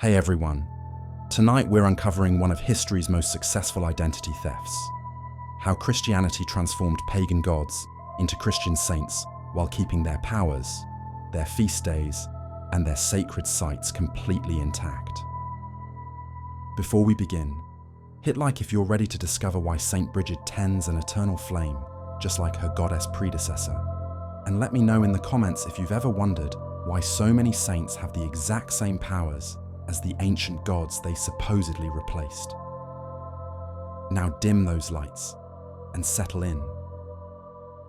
Hey everyone, tonight we're uncovering one of history's most successful identity thefts. How Christianity transformed pagan gods into Christian saints while keeping their powers, their feast days, and their sacred sites completely intact. Before we begin, hit like if you're ready to discover why Saint Brigid tends an eternal flame, just like her goddess predecessor. And let me know in the comments if you've ever wondered why so many saints have the exact same powers as the ancient gods they supposedly replaced. Now dim those lights and settle in.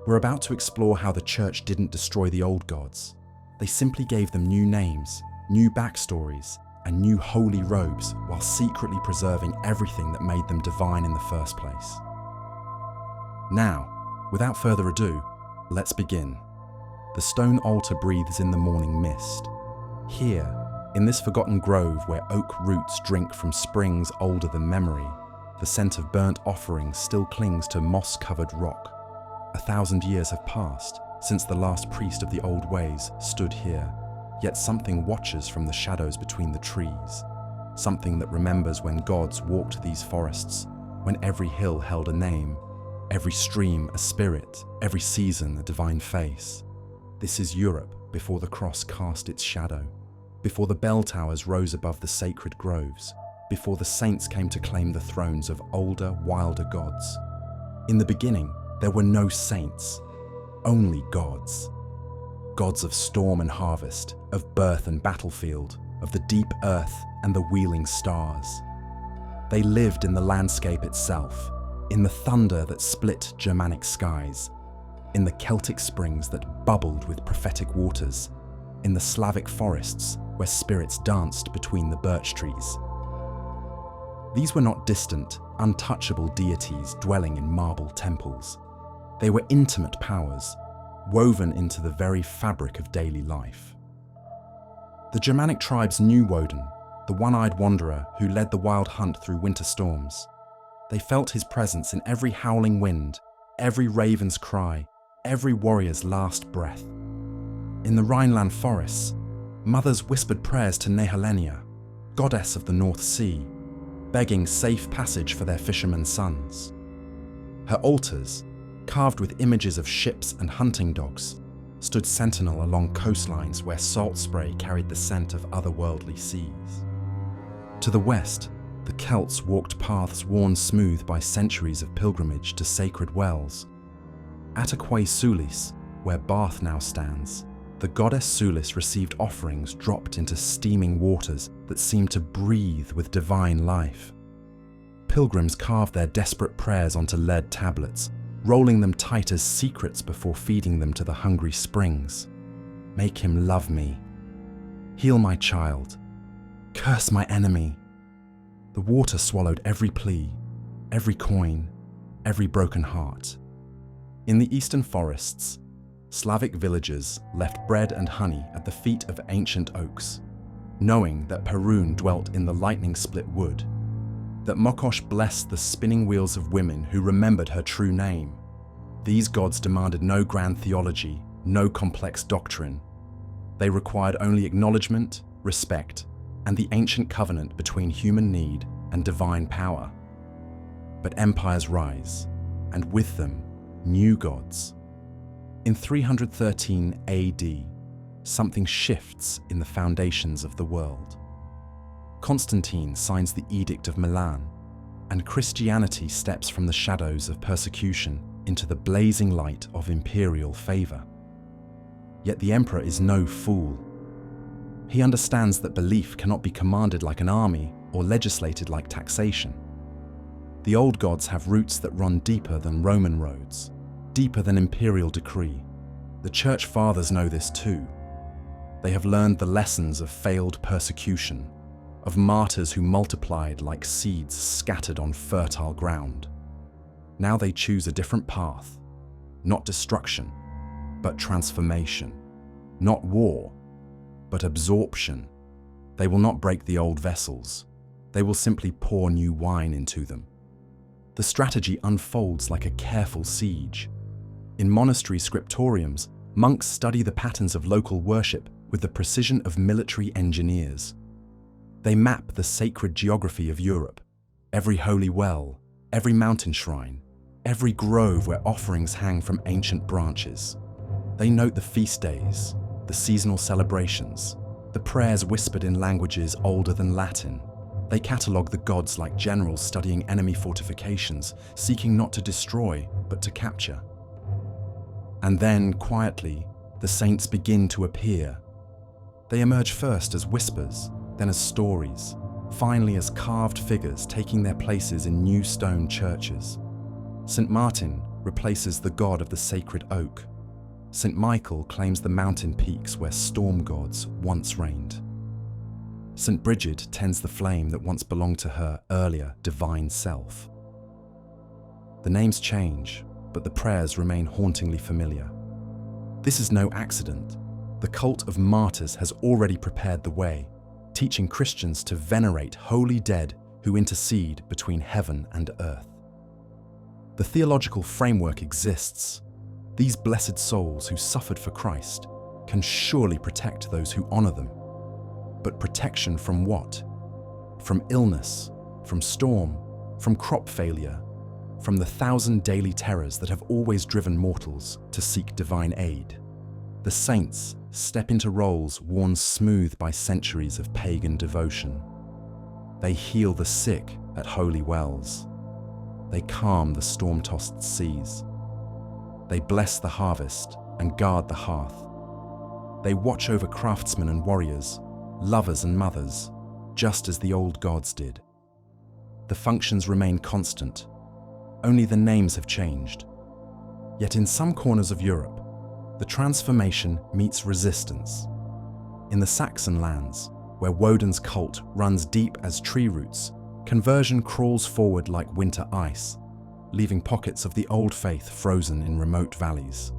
We're about to explore how the church didn't destroy the old gods. They simply gave them new names, new backstories, and new holy robes while secretly preserving everything that made them divine in the first place. Now, without further ado, let's begin. The stone altar breathes in the morning mist. Here, in this forgotten grove where oak roots drink from springs older than memory, the scent of burnt offerings still clings to moss-covered rock. 1,000 years have passed since the last priest of the old ways stood here, yet something watches from the shadows between the trees, something that remembers when gods walked these forests, when every hill held a name, every stream a spirit, every season a divine face. This is Europe before the cross cast its shadow, before the bell towers rose above the sacred groves, before the saints came to claim the thrones of older, wilder gods. In the beginning, there were no saints, only gods. Gods of storm and harvest, of birth and battlefield, of the deep earth and the wheeling stars. They lived in the landscape itself, in the thunder that split Germanic skies, in the Celtic springs that bubbled with prophetic waters, in the Slavic forests where spirits danced between the birch trees. These were not distant, untouchable deities dwelling in marble temples. They were intimate powers, woven into the very fabric of daily life. The Germanic tribes knew Woden, the one-eyed wanderer who led the wild hunt through winter storms. They felt his presence in every howling wind, every raven's cry, every warrior's last breath. In the Rhineland forests, mothers whispered prayers to Nehelenia, goddess of the North Sea, begging safe passage for their fishermen sons. Her altars, carved with images of ships and hunting dogs, stood sentinel along coastlines where salt spray carried the scent of otherworldly seas. To the west, the Celts walked paths worn smooth by centuries of pilgrimage to sacred wells. At Aquae Sulis, where Bath now stands, the goddess Sulis received offerings dropped into steaming waters that seemed to breathe with divine life. Pilgrims carved their desperate prayers onto lead tablets, rolling them tight as secrets before feeding them to the hungry springs. Make him love me. Heal my child. Curse my enemy. The water swallowed every plea, every coin, every broken heart. In the eastern forests, Slavic villagers left bread and honey at the feet of ancient oaks, knowing that Perun dwelt in the lightning-split wood, that Mokosh blessed the spinning wheels of women who remembered her true name. These gods demanded no grand theology, no complex doctrine. They required only acknowledgement, respect, and the ancient covenant between human need and divine power. But empires rise, and with them, new gods. In 313 AD, something shifts in the foundations of the world. Constantine signs the Edict of Milan, and Christianity steps from the shadows of persecution into the blazing light of imperial favor. Yet the emperor is no fool. He understands that belief cannot be commanded like an army or legislated like taxation. The old gods have roots that run deeper than Roman roads, deeper than imperial decree. The church fathers know this too. They have learned the lessons of failed persecution, of martyrs who multiplied like seeds scattered on fertile ground. Now they choose a different path, not destruction, but transformation, not war, but absorption. They will not break the old vessels. They will simply pour new wine into them. The strategy unfolds like a careful siege. In monastery scriptoriums, monks study the patterns of local worship with the precision of military engineers. They map the sacred geography of Europe, every holy well, every mountain shrine, every grove where offerings hang from ancient branches. They note the feast days, the seasonal celebrations, the prayers whispered in languages older than Latin. They catalogue the gods like generals studying enemy fortifications, seeking not to destroy, but to capture. And then, quietly, the saints begin to appear. They emerge first as whispers, then as stories, finally as carved figures taking their places in new stone churches. St. Martin replaces the god of the sacred oak. St. Michael claims the mountain peaks where storm gods once reigned. St. Brigid tends the flame that once belonged to her earlier divine self. The names change, but the prayers remain hauntingly familiar. This is no accident. The cult of martyrs has already prepared the way, teaching Christians to venerate holy dead who intercede between heaven and earth. The theological framework exists. These blessed souls who suffered for Christ can surely protect those who honor them. But protection from what? From illness, from storm, from crop failure, from the 1,000 daily terrors that have always driven mortals to seek divine aid. The saints step into roles worn smooth by centuries of pagan devotion. They heal the sick at holy wells. They calm the storm-tossed seas. They bless the harvest and guard the hearth. They watch over craftsmen and warriors, lovers and mothers, just as the old gods did. The functions remain constant, only the names have changed. Yet in some corners of Europe, the transformation meets resistance. In the Saxon lands, where Woden's cult runs deep as tree roots, conversion crawls forward like winter ice, leaving pockets of the old faith frozen in remote valleys.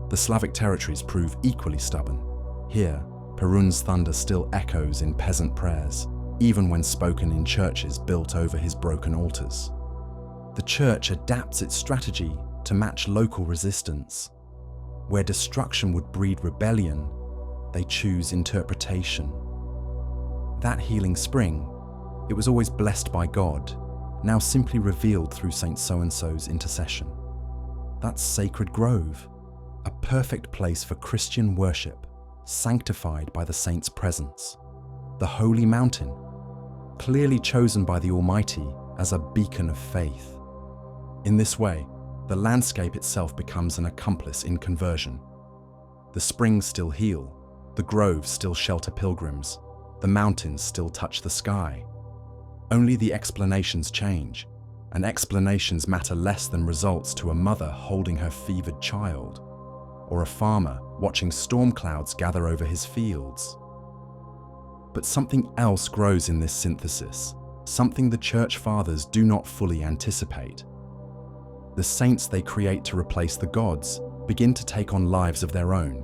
The Slavic territories prove equally stubborn. Here, Perun's thunder still echoes in peasant prayers, even when spoken in churches built over his broken altars. The church adapts its strategy to match local resistance. Where destruction would breed rebellion, they choose interpretation. That healing spring, it was always blessed by God, now simply revealed through Saint So-and-so's intercession. That's Sacred Grove, a perfect place for Christian worship, sanctified by the saint's presence. The holy mountain, clearly chosen by the Almighty as a beacon of faith. In this way, the landscape itself becomes an accomplice in conversion. The springs still heal, the groves still shelter pilgrims, the mountains still touch the sky. Only the explanations change, and explanations matter less than results to a mother holding her fevered child, or a farmer watching storm clouds gather over his fields. But something else grows in this synthesis, something the Church Fathers do not fully anticipate. The saints they create to replace the gods begin to take on lives of their own.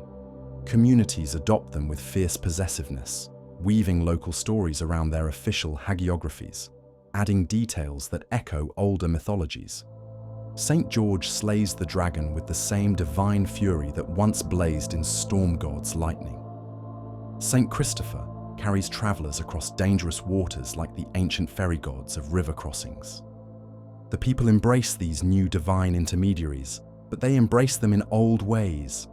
Communities adopt them with fierce possessiveness, weaving local stories around their official hagiographies, adding details that echo older mythologies. St. George slays the dragon with the same divine fury that once blazed in storm gods' lightning. St. Christopher carries travelers across dangerous waters like the ancient ferry gods of river crossings. The people embrace these new divine intermediaries, but they embrace them in old ways.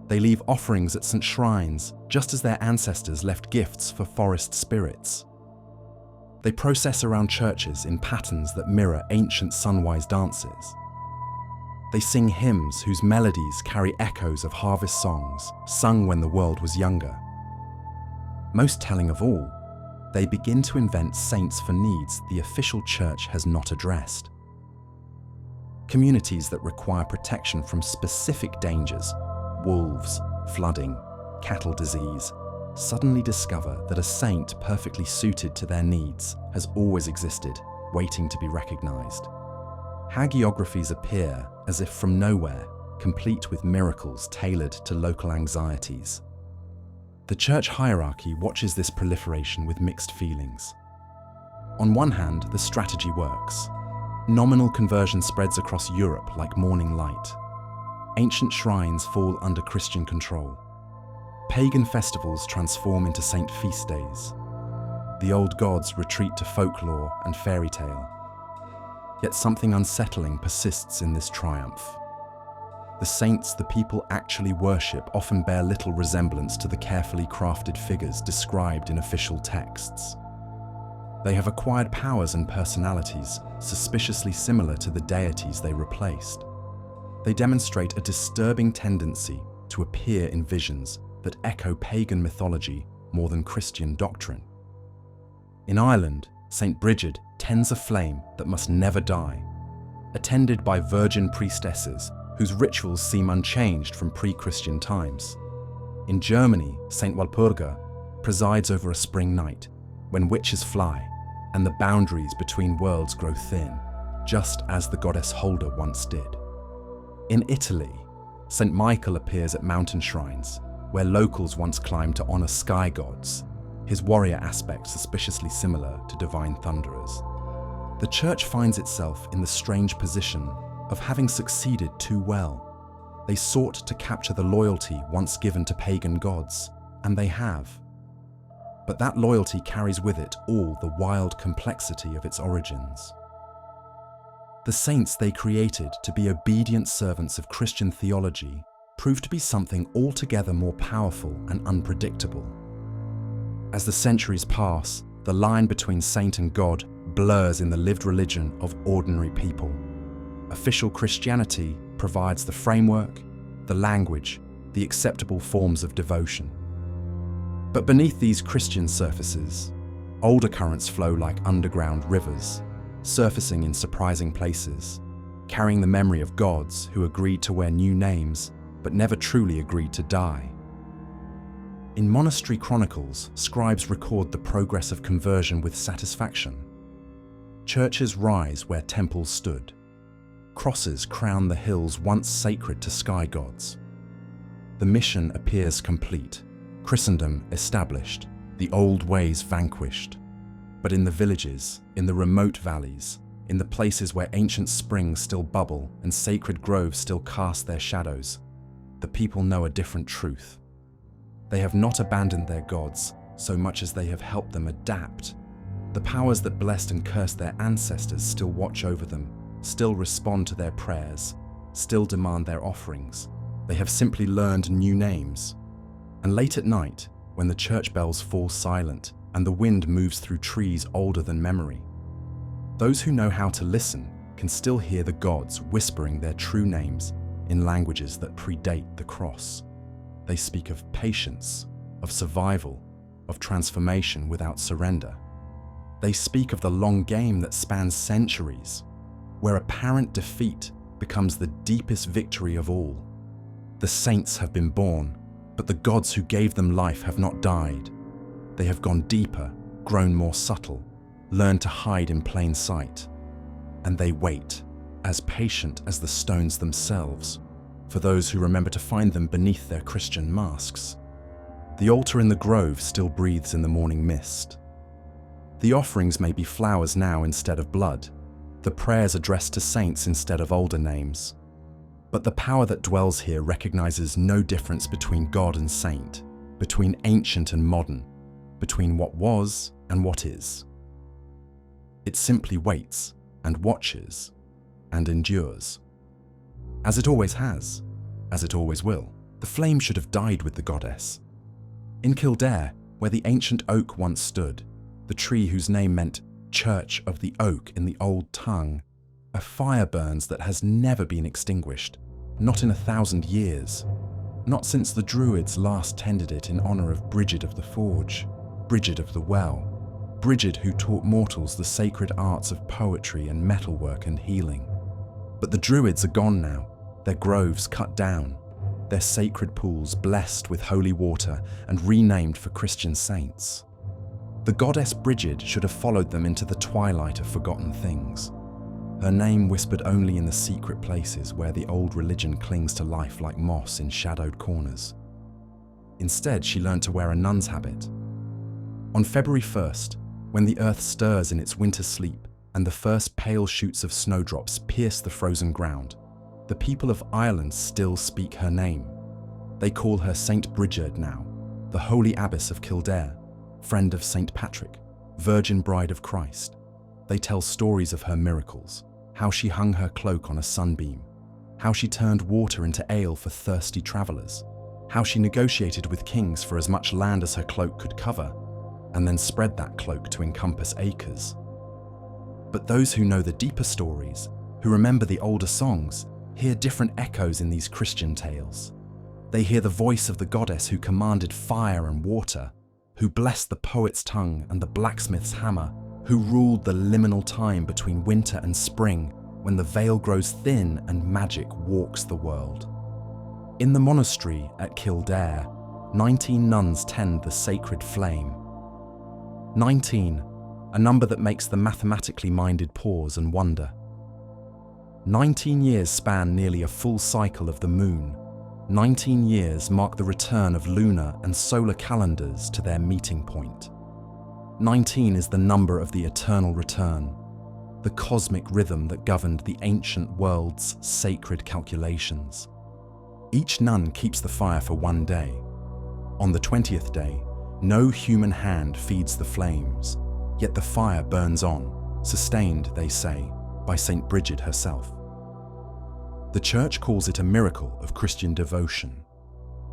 They leave offerings at St. shrines, just as their ancestors left gifts for forest spirits. They process around churches in patterns that mirror ancient sunwise dances. They sing hymns whose melodies carry echoes of harvest songs, sung when the world was younger. Most telling of all, they begin to invent saints for needs the official church has not addressed. Communities that require protection from specific dangers, wolves, flooding, cattle disease, suddenly discover that a saint perfectly suited to their needs has always existed, waiting to be recognized. Hagiographies appear as if from nowhere, complete with miracles tailored to local anxieties. The church hierarchy watches this proliferation with mixed feelings. On one hand, the strategy works. Nominal conversion spreads across Europe like morning light. Ancient shrines fall under Christian control. Pagan festivals transform into saint feast days. the old gods retreat to folklore and fairy tale. Yet something unsettling persists in this triumph. The saints the people actually worship often bear little resemblance to the carefully crafted figures described in official texts. They have acquired powers and personalities suspiciously similar to the deities they replaced. They demonstrate a disturbing tendency to appear in visions that echo pagan mythology more than Christian doctrine. In Ireland, Saint Brigid tends a flame that must never die, attended by virgin priestesses whose rituals seem unchanged from pre-Christian times. In Germany, Saint Walpurga presides over a spring night when witches fly and the boundaries between worlds grow thin, just as the goddess Holder once did. In Italy, Saint Michael appears at mountain shrines where locals once climbed to honor sky gods, his warrior aspect suspiciously similar to divine thunderers. The Church finds itself in the strange position of having succeeded too well. They sought to capture the loyalty once given to pagan gods, and they have. But that loyalty carries with it all the wild complexity of its origins. The saints they created to be obedient servants of Christian theology proved to be something altogether more powerful and unpredictable. As the centuries pass, the line between saint and God blurs in the lived religion of ordinary people. Official Christianity provides the framework, the language, the acceptable forms of devotion. But beneath these Christian surfaces, older currents flow like underground rivers, surfacing in surprising places, carrying the memory of gods who agreed to wear new names but never truly agreed to die. In monastery chronicles, scribes record the progress of conversion with satisfaction. Churches rise where temples stood. Crosses crown the hills once sacred to sky gods. The mission appears complete, Christendom established, the old ways vanquished. But in the villages, in the remote valleys, in the places where ancient springs still bubble and sacred groves still cast their shadows, the people know a different truth. They have not abandoned their gods so much as they have helped them adapt. The powers that blessed and cursed their ancestors still watch over them, still respond to their prayers, still demand their offerings. They have simply learned new names. And late at night, when the church bells fall silent and the wind moves through trees older than memory, those who know how to listen can still hear the gods whispering their true names in languages that predate the cross. They speak of patience, of survival, of transformation without surrender. They speak of the long game that spans centuries, where apparent defeat becomes the deepest victory of all. The saints have been born, but the gods who gave them life have not died. They have gone deeper, grown more subtle, learned to hide in plain sight. And they wait, as patient as the stones themselves, for those who remember to find them beneath their Christian masks. The altar in the grove still breathes in the morning mist. The offerings may be flowers now instead of blood, the prayers addressed to saints instead of older names. But the power that dwells here recognizes no difference between God and saint, between ancient and modern, between what was and what is. It simply waits and watches and endures. As it always has, as it always will. The flame should have died with the goddess. In Kildare, where the ancient oak once stood, the tree whose name meant Church of the Oak in the old tongue, a fire burns that has never been extinguished, not in 1,000 years, not since the Druids last tended it in honor of Brigid of the Forge, Brigid of the Well, Brigid who taught mortals the sacred arts of poetry and metalwork and healing. But the Druids are gone now, their groves cut down, their sacred pools blessed with holy water and renamed for Christian saints. The goddess Brigid should have followed them into the twilight of forgotten things, her name whispered only in the secret places where the old religion clings to life like moss in shadowed corners. Instead, she learned to wear a nun's habit. On February 1st, when the earth stirs in its winter sleep and the first pale shoots of snowdrops pierce the frozen ground, the people of Ireland still speak her name. They call her Saint Brigid now, the holy abbess of Kildare, friend of Saint Patrick, Virgin Bride of Christ. They tell stories of her miracles, how she hung her cloak on a sunbeam, how she turned water into ale for thirsty travelers, how she negotiated with kings for as much land as her cloak could cover, and then spread that cloak to encompass acres. But those who know the deeper stories, who remember the older songs, hear different echoes in these Christian tales. They hear the voice of the goddess who commanded fire and water, who blessed the poet's tongue and the blacksmith's hammer, who ruled the liminal time between winter and spring, when the veil grows thin and magic walks the world. In the monastery at Kildare, 19 nuns tend the sacred flame. 19, a number that makes the mathematically minded pause and wonder. 19 years span nearly a full cycle of the moon. 19 years mark the return of lunar and solar calendars to their meeting point. 19 is the number of the eternal return, the cosmic rhythm that governed the ancient world's sacred calculations. Each nun keeps the fire for one day. On the 20th day, no human hand feeds the flames, yet the fire burns on, sustained, they say, by Saint Brigid herself. The Church calls it a miracle of Christian devotion,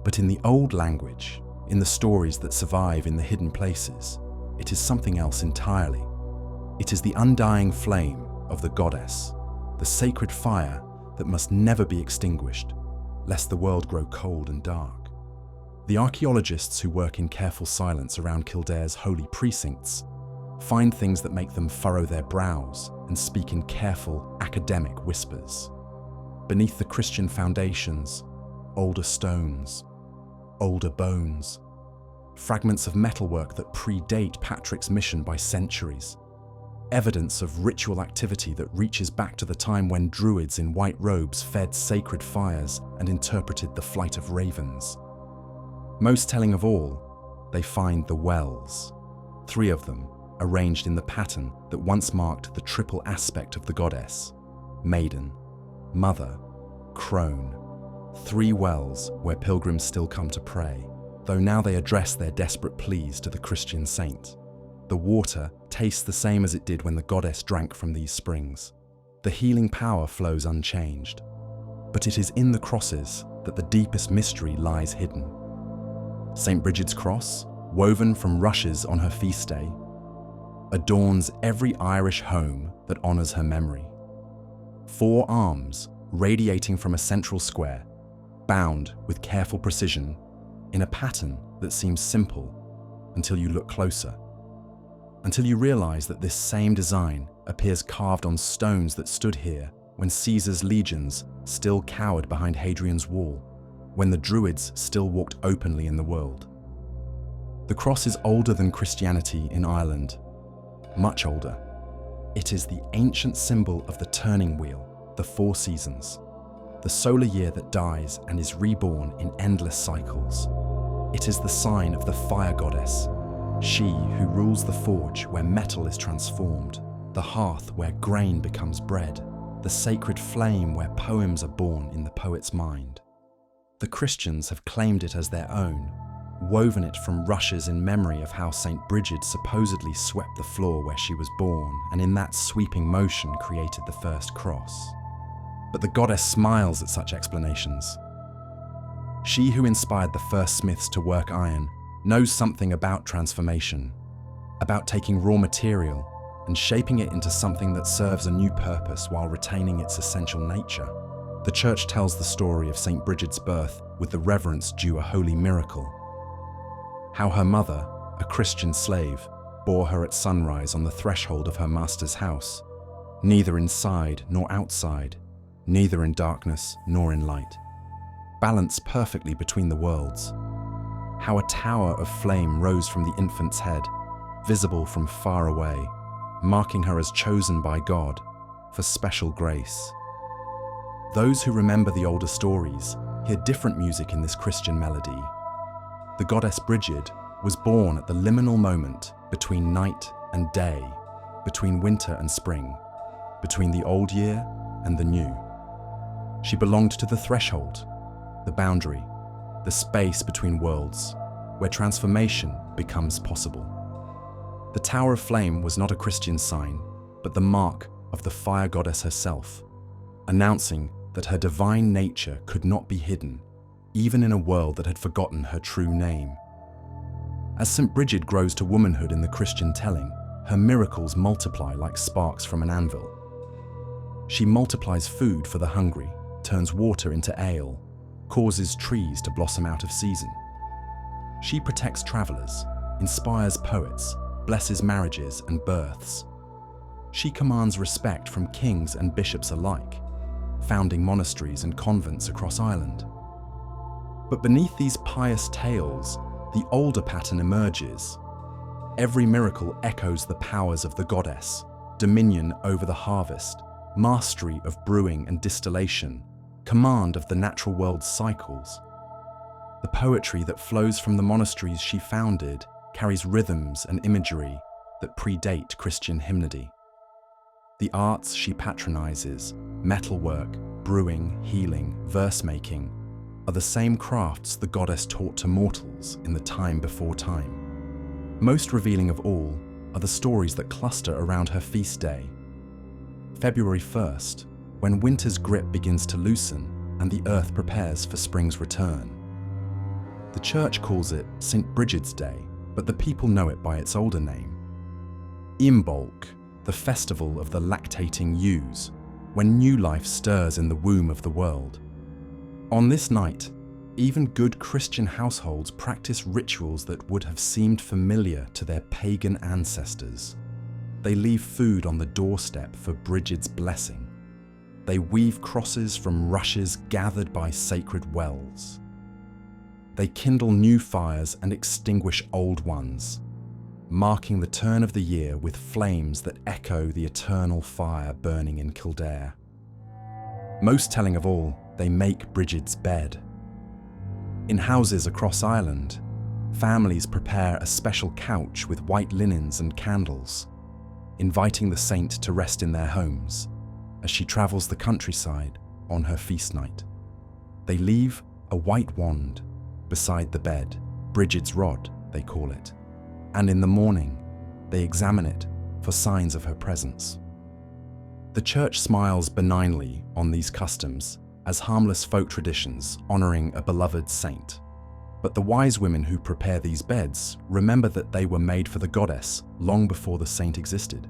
but in the old language, in the stories that survive in the hidden places, it is something else entirely. It is the undying flame of the goddess, the sacred fire that must never be extinguished, lest the world grow cold and dark. The archaeologists who work in careful silence around Kildare's holy precincts find things that make them furrow their brows and speak in careful, academic whispers. Beneath the Christian foundations, older stones, older bones, fragments of metalwork that predate Patrick's mission by centuries, evidence of ritual activity that reaches back to the time when druids in white robes fed sacred fires and interpreted the flight of ravens. Most telling of all, they find the wells, 3 of them arranged in the pattern that once marked the triple aspect of the goddess: maiden, mother, crone. 3 wells where pilgrims still come to pray, though now they address their desperate pleas to the Christian saint. The water tastes the same as it did when the goddess drank from these springs. The healing power flows unchanged. But it is in the crosses that the deepest mystery lies hidden. St. Brigid's cross, woven from rushes on her feast day, adorns every Irish home that honours her memory. 4 arms radiating from a central square, bound with careful precision in a pattern that seems simple until you look closer, until you realise that this same design appears carved on stones that stood here when Caesar's legions still cowered behind Hadrian's wall, when the Druids still walked openly in the world. The cross is older than Christianity in Ireland, much older. It is the ancient symbol of the turning wheel, the 4 seasons, the solar year that dies and is reborn in endless cycles. It is the sign of the fire goddess, she who rules the forge where metal is transformed, the hearth where grain becomes bread, the sacred flame where poems are born in the poet's mind. The Christians have claimed it as their own, woven it from rushes in memory of how Saint Brigid supposedly swept the floor where she was born, and in that sweeping motion created the first cross. But the goddess smiles at such explanations. She who inspired the first smiths to work iron knows something about transformation, about taking raw material and shaping it into something that serves a new purpose while retaining its essential nature. The Church tells the story of St. Brigid's birth with the reverence due a holy miracle. How her mother, a Christian slave, bore her at sunrise on the threshold of her master's house, neither inside nor outside, neither in darkness nor in light, balanced perfectly between the worlds. How a tower of flame rose from the infant's head, visible from far away, marking her as chosen by God for special grace. Those who remember the older stories hear different music in this Christian melody. The goddess Brigid was born at the liminal moment between night and day, between winter and spring, between the old year and the new. She belonged to the threshold, the boundary, the space between worlds, where transformation becomes possible. The Tower of Flame was not a Christian sign, but the mark of the fire goddess herself, announcing that her divine nature could not be hidden, even in a world that had forgotten her true name. As St. Brigid grows to womanhood in the Christian telling, her miracles multiply like sparks from an anvil. She multiplies food for the hungry, turns water into ale, causes trees to blossom out of season. She protects travelers, inspires poets, blesses marriages and births. She commands respect from kings and bishops alike, founding monasteries and convents across Ireland. But beneath these pious tales, the older pattern emerges. Every miracle echoes the powers of the goddess, dominion over the harvest, mastery of brewing and distillation, command of the natural world's cycles. The poetry that flows from the monasteries she founded carries rhythms and imagery that predate Christian hymnody. The arts she patronizes, metalwork, brewing, healing, verse-making, are the same crafts the goddess taught to mortals in the time before time. Most revealing of all are the stories that cluster around her feast day. February 1st, when winter's grip begins to loosen and the earth prepares for spring's return. The church calls it St. Brigid's Day, but the people know it by its older name. Imbolc, the festival of the lactating ewes, when new life stirs in the womb of the world. On this night, even good Christian households practice rituals that would have seemed familiar to their pagan ancestors. They leave food on the doorstep for Brigid's blessing. They weave crosses from rushes gathered by sacred wells. They kindle new fires and extinguish old ones, marking the turn of the year with flames that echo the eternal fire burning in Kildare. Most telling of all, they make Brigid's bed. In houses across Ireland, families prepare a special couch with white linens and candles, inviting the saint to rest in their homes as she travels the countryside on her feast night. They leave a white wand beside the bed, Brigid's rod, they call it, and in the morning, they examine it for signs of her presence. The church smiles benignly on these customs as harmless folk traditions honoring a beloved saint. But the wise women who prepare these beds remember that they were made for the goddess long before the saint existed.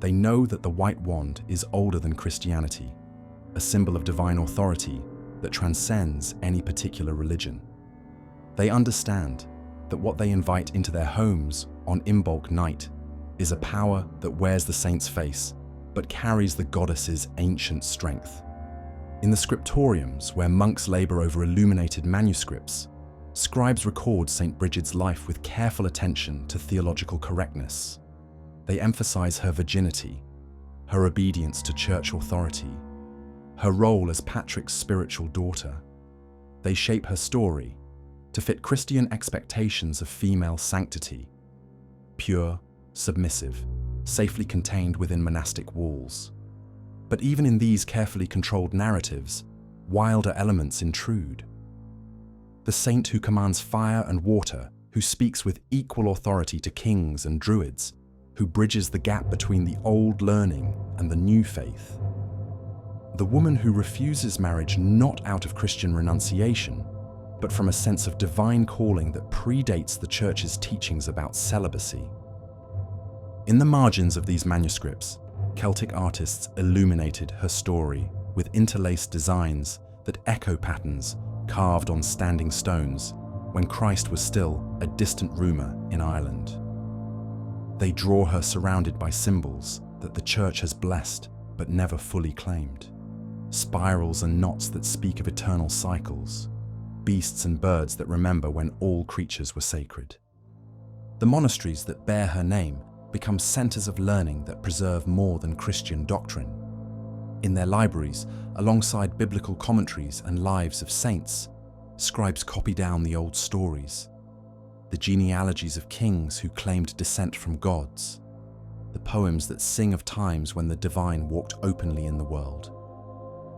They know that the white wand is older than Christianity, a symbol of divine authority that transcends any particular religion. They understand that what they invite into their homes on Imbolc night is a power that wears the saint's face, but carries the goddess's ancient strength. In the scriptoriums, where monks labor over illuminated manuscripts, scribes record St. Brigid's life with careful attention to theological correctness. They emphasize her virginity, her obedience to church authority, her role as Patrick's spiritual daughter. They shape her story to fit Christian expectations of female sanctity, pure, submissive, safely contained within monastic walls. But even in these carefully controlled narratives, wilder elements intrude. The saint who commands fire and water, who speaks with equal authority to kings and druids, who bridges the gap between the old learning and the new faith. The woman who refuses marriage not out of Christian renunciation, but from a sense of divine calling that predates the church's teachings about celibacy. In the margins of these manuscripts, Celtic artists illuminated her story with interlaced designs that echo patterns carved on standing stones when Christ was still a distant rumour in Ireland. They draw her surrounded by symbols that the church has blessed but never fully claimed. Spirals and knots that speak of eternal cycles, beasts and birds that remember when all creatures were sacred. The monasteries that bear her name become centers of learning that preserve more than Christian doctrine. In their libraries, alongside biblical commentaries and lives of saints, scribes copy down the old stories, the genealogies of kings who claimed descent from gods, the poems that sing of times when the divine walked openly in the world.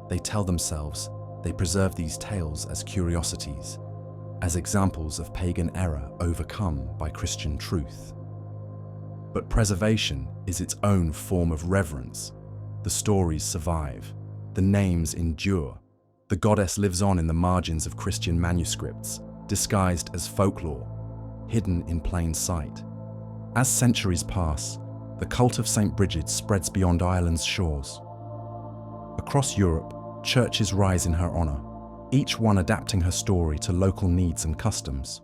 They tell themselves they preserve these tales as curiosities, as examples of pagan error overcome by Christian truth. But preservation is its own form of reverence. The stories survive, the names endure. The goddess lives on in the margins of Christian manuscripts, disguised as folklore, hidden in plain sight. As centuries pass, the cult of St. Brigid spreads beyond Ireland's shores. Across Europe, churches rise in her honour, each one adapting her story to local needs and customs.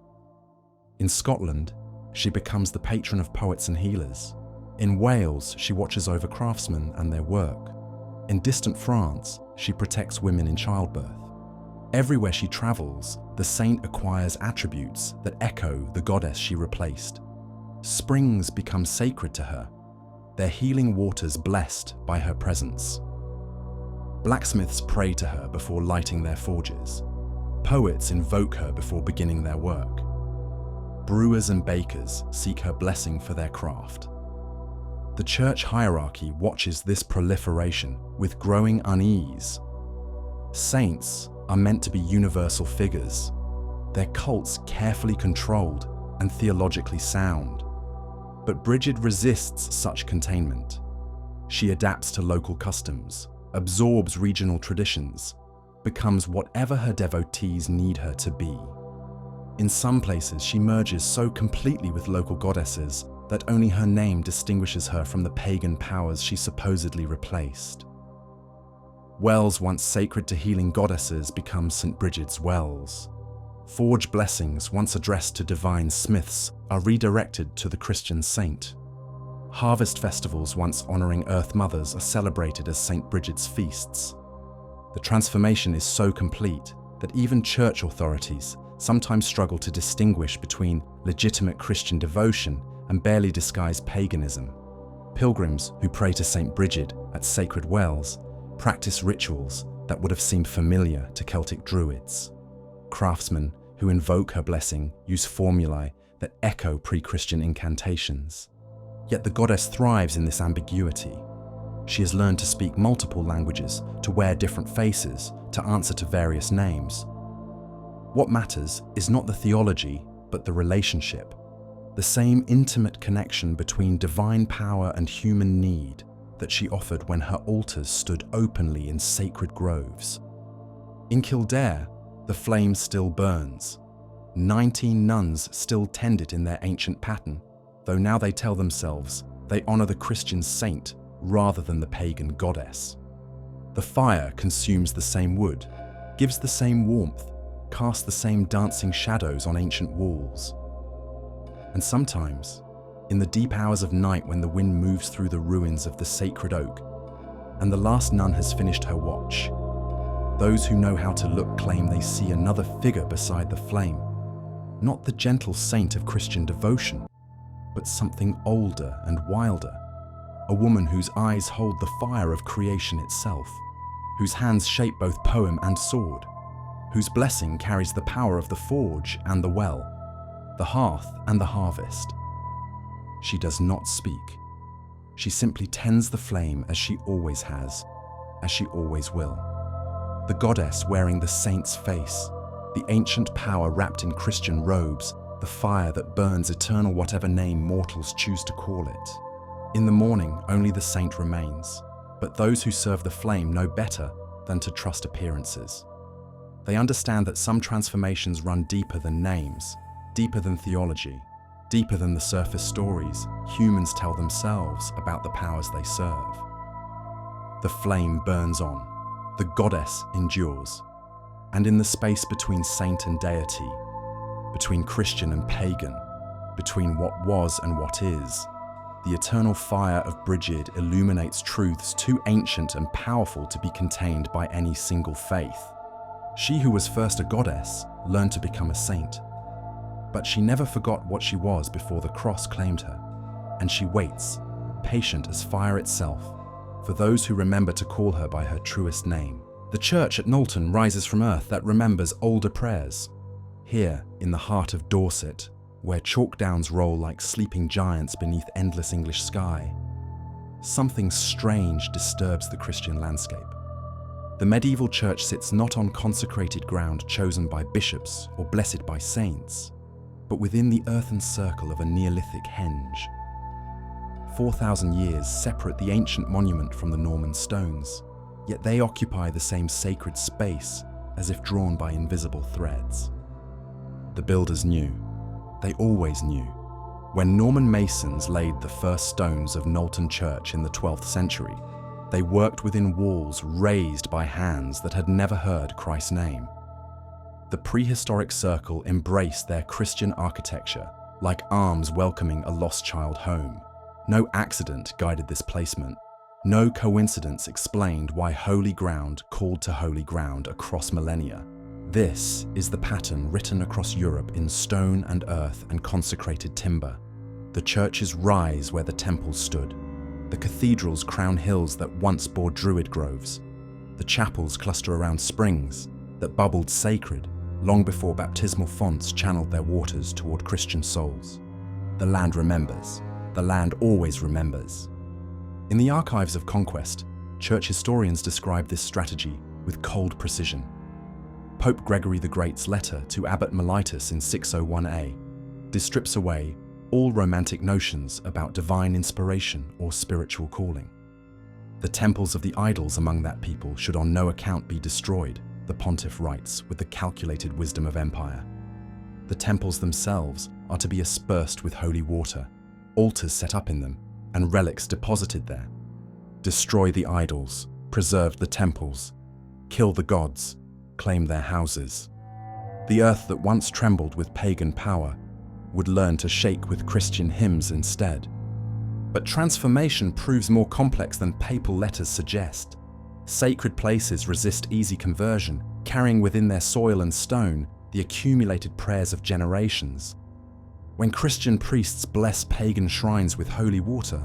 In Scotland, she becomes the patron of poets and healers. In Wales, she watches over craftsmen and their work. In distant France, she protects women in childbirth. Everywhere she travels, the saint acquires attributes that echo the goddess she replaced. Springs become sacred to her, their healing waters blessed by her presence. Blacksmiths pray to her before lighting their forges. Poets invoke her before beginning their work. Brewers and bakers seek her blessing for their craft. The church hierarchy watches this proliferation with growing unease. Saints are meant to be universal figures, their cults carefully controlled and theologically sound. But Brigid resists such containment. She adapts to local customs, absorbs regional traditions, becomes whatever her devotees need her to be. In some places, she merges so completely with local goddesses that only her name distinguishes her from the pagan powers she supposedly replaced. Wells once sacred to healing goddesses become St. Brigid's wells. Forge blessings once addressed to divine smiths are redirected to the Christian saint. Harvest festivals once honouring Earth Mothers are celebrated as St. Brigid's feasts. The transformation is so complete that even church authorities sometimes struggle to distinguish between legitimate Christian devotion and barely disguised paganism. Pilgrims who pray to St. Brigid at sacred wells practice rituals that would have seemed familiar to Celtic druids. Craftsmen who invoke her blessing use formulae that echo pre-Christian incantations. Yet the goddess thrives in this ambiguity. She has learned to speak multiple languages, to wear different faces, to answer to various names. What matters is not the theology, but the relationship. The same intimate connection between divine power and human need that she offered when her altars stood openly in sacred groves. In Kildare, the flame still burns. 19 nuns still tend it in their ancient pattern, though now they tell themselves they honour the Christian saint rather than the pagan goddess. The fire consumes the same wood, gives the same warmth, casts the same dancing shadows on ancient walls. And sometimes, in the deep hours of night when the wind moves through the ruins of the sacred oak, and the last nun has finished her watch, those who know how to look claim they see another figure beside the flame, not the gentle saint of Christian devotion, but something older and wilder, a woman whose eyes hold the fire of creation itself, whose hands shape both poem and sword, whose blessing carries the power of the forge and the well, the hearth and the harvest. She does not speak. She simply tends the flame as she always has, as she always will. The goddess wearing the saint's face, the ancient power wrapped in Christian robes, the fire that burns eternal whatever name mortals choose to call it. In the morning, only the saint remains, but those who serve the flame know better than to trust appearances. They understand that some transformations run deeper than names, deeper than theology, deeper than the surface stories humans tell themselves about the powers they serve. The flame burns on, the goddess endures, and in the space between saint and deity, between Christian and pagan, between what was and what is, the eternal fire of Brigid illuminates truths too ancient and powerful to be contained by any single faith. She who was first a goddess learned to become a saint, but she never forgot what she was before the cross claimed her, and she waits, patient as fire itself, for those who remember to call her by her truest name. The church at Knowlton rises from earth that remembers older prayers. Here, in the heart of Dorset, where chalk downs roll like sleeping giants beneath endless English sky, something strange disturbs the Christian landscape. The medieval church sits not on consecrated ground chosen by bishops or blessed by saints, but within the earthen circle of a Neolithic henge. 4,000 years separate the ancient monument from the Norman stones, yet they occupy the same sacred space as if drawn by invisible threads. The builders knew. They always knew. When Norman masons laid the first stones of Knowlton Church in the 12th century, they worked within walls raised by hands that had never heard Christ's name. The prehistoric circle embraced their Christian architecture, like arms welcoming a lost child home. No accident guided this placement. No coincidence explained why holy ground called to holy ground across millennia. This is the pattern written across Europe in stone and earth and consecrated timber. The churches rise where the temples stood. The cathedrals crown hills that once bore druid groves. The chapels cluster around springs that bubbled sacred long before baptismal fonts channeled their waters toward Christian souls. The land remembers. The land always remembers. In the archives of conquest, church historians describe this strategy with cold precision. Pope Gregory the Great's letter to Abbot Mellitus in 601a strips away all romantic notions about divine inspiration or spiritual calling. The temples of the idols among that people should on no account be destroyed, the pontiff writes with the calculated wisdom of empire. The temples themselves are to be aspersed with holy water, altars set up in them, and relics deposited there. Destroy the idols, preserve the temples, kill the gods, claim their houses. The earth that once trembled with pagan power would learn to shake with Christian hymns instead. But transformation proves more complex than papal letters suggest. Sacred places resist easy conversion, carrying within their soil and stone the accumulated prayers of generations. When Christian priests bless pagan shrines with holy water,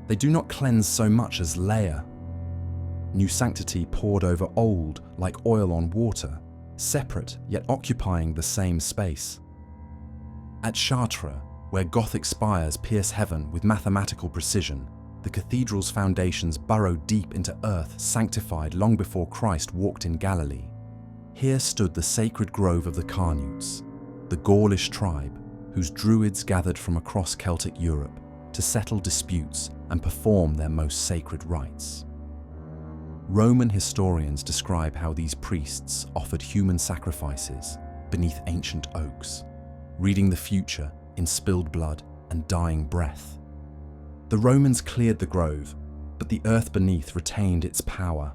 they do not cleanse so much as layer. New sanctity poured over old like oil on water, separate yet occupying the same space. At Chartres, where Gothic spires pierce heaven with mathematical precision, the cathedral's foundations burrow deep into earth sanctified long before Christ walked in Galilee. Here stood the sacred grove of the Carnutes, the Gaulish tribe whose druids gathered from across Celtic Europe to settle disputes and perform their most sacred rites. Roman historians describe how these priests offered human sacrifices beneath ancient oaks, reading the future in spilled blood and dying breath. The Romans cleared the grove, but the earth beneath retained its power.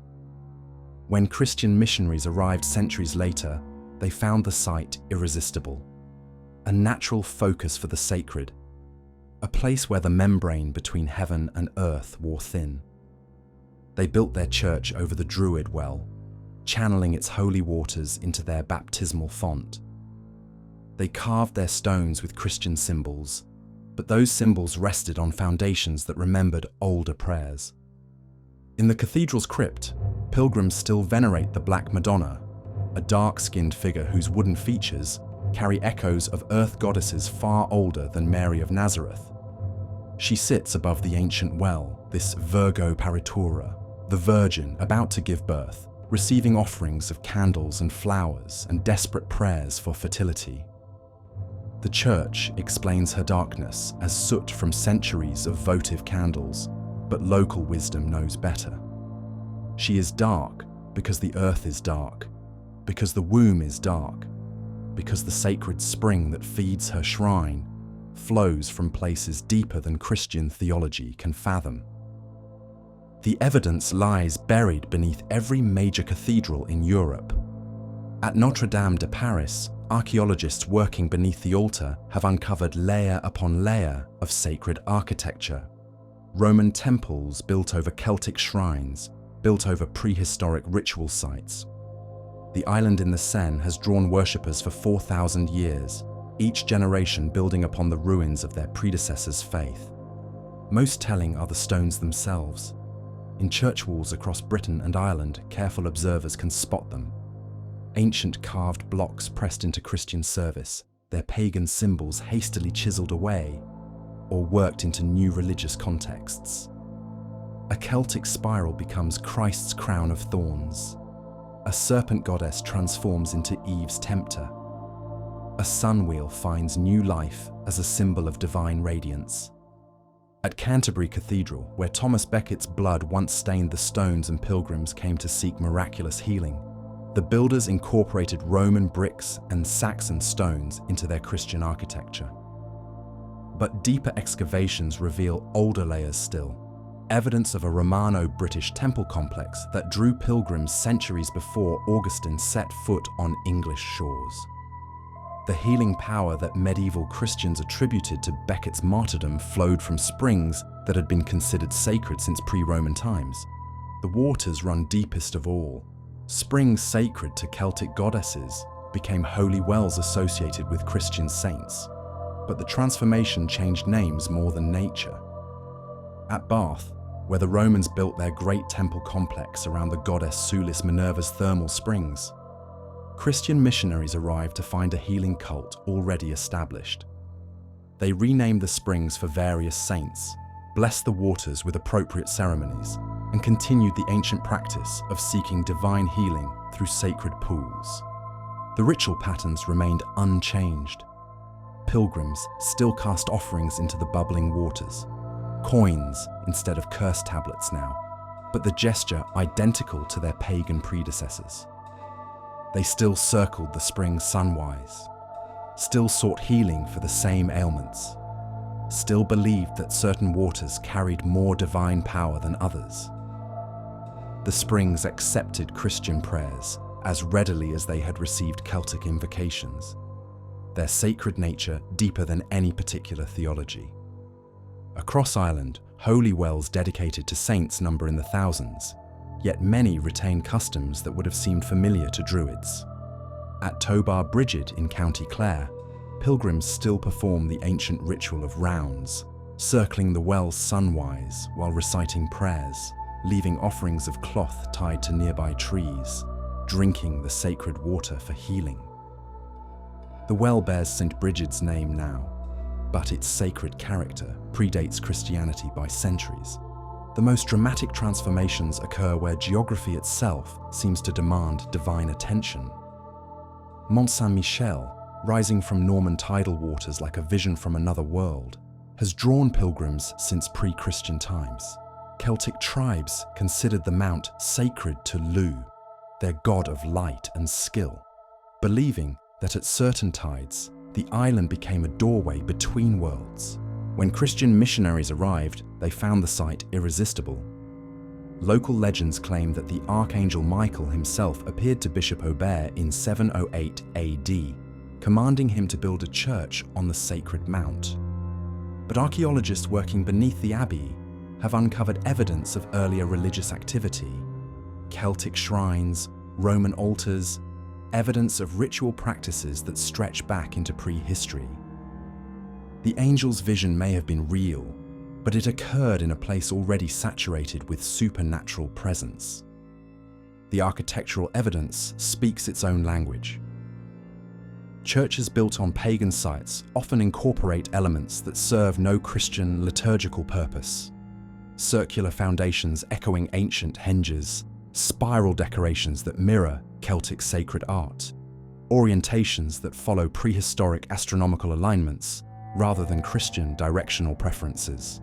When Christian missionaries arrived centuries later, they found the site irresistible. A natural focus for the sacred, a place where the membrane between heaven and earth wore thin. They built their church over the Druid well, channeling its holy waters into their baptismal font. They carved their stones with Christian symbols, but those symbols rested on foundations that remembered older prayers. In the cathedral's crypt, pilgrims still venerate the Black Madonna, a dark-skinned figure whose wooden features carry echoes of earth goddesses far older than Mary of Nazareth. She sits above the ancient well, this Virgo Paritura, the Virgin about to give birth, receiving offerings of candles and flowers and desperate prayers for fertility. The church explains her darkness as soot from centuries of votive candles, but local wisdom knows better. She is dark because the earth is dark, because the womb is dark, because the sacred spring that feeds her shrine flows from places deeper than Christian theology can fathom. The evidence lies buried beneath every major cathedral in Europe. At Notre Dame de Paris, archaeologists working beneath the altar have uncovered layer upon layer of sacred architecture. Roman temples built over Celtic shrines, built over prehistoric ritual sites. The island in the Seine has drawn worshippers for 4,000 years, each generation building upon the ruins of their predecessors' faith. Most telling are the stones themselves. In church walls across Britain and Ireland, careful observers can spot them. Ancient carved blocks pressed into Christian service, their pagan symbols hastily chiseled away or worked into new religious contexts. A Celtic spiral becomes Christ's crown of thorns. A serpent goddess transforms into Eve's tempter. A sun wheel finds new life as a symbol of divine radiance. At Canterbury Cathedral, where Thomas Becket's blood once stained the stones and pilgrims came to seek miraculous healing, the builders incorporated Roman bricks and Saxon stones into their Christian architecture. But deeper excavations reveal older layers still, evidence of a Romano-British temple complex that drew pilgrims centuries before Augustine set foot on English shores. The healing power that medieval Christians attributed to Becket's martyrdom flowed from springs that had been considered sacred since pre-Roman times. The waters run deepest of all. Springs sacred to Celtic goddesses became holy wells associated with Christian saints. But the transformation changed names more than nature. At Bath, where the Romans built their great temple complex around the goddess Sulis Minerva's thermal springs, Christian missionaries arrived to find a healing cult already established. They renamed the springs for various saints, blessed the waters with appropriate ceremonies, and continued the ancient practice of seeking divine healing through sacred pools. The ritual patterns remained unchanged. Pilgrims still cast offerings into the bubbling waters, coins instead of curse tablets now, but the gesture identical to their pagan predecessors. They still circled the spring sunwise, still sought healing for the same ailments, still believed that certain waters carried more divine power than others. The springs accepted Christian prayers as readily as they had received Celtic invocations, their sacred nature deeper than any particular theology. Across Ireland, holy wells dedicated to saints number in the thousands, yet many retain customs that would have seemed familiar to Druids. At Tobar Brigid in County Clare, pilgrims still perform the ancient ritual of rounds, circling the wells sunwise while reciting prayers, leaving offerings of cloth tied to nearby trees, drinking the sacred water for healing. The well bears St. Brigid's name now, but its sacred character predates Christianity by centuries. The most dramatic transformations occur where geography itself seems to demand divine attention. Mont Saint-Michel, rising from Norman tidal waters like a vision from another world, has drawn pilgrims since pre-Christian times. Celtic tribes considered the mount sacred to Lu, their god of light and skill, believing that at certain tides, the island became a doorway between worlds. When Christian missionaries arrived, they found the site irresistible. Local legends claim that the Archangel Michael himself appeared to Bishop Aubert in 708 AD, commanding him to build a church on the sacred mount. But archaeologists working beneath the abbey have uncovered evidence of earlier religious activity: Celtic shrines, Roman altars, evidence of ritual practices that stretch back into prehistory. The angel's vision may have been real, but it occurred in a place already saturated with supernatural presence. The architectural evidence speaks its own language. Churches built on pagan sites often incorporate elements that serve no Christian liturgical purpose. Circular foundations echoing ancient henges, spiral decorations that mirror Celtic sacred art, orientations that follow prehistoric astronomical alignments rather than Christian directional preferences.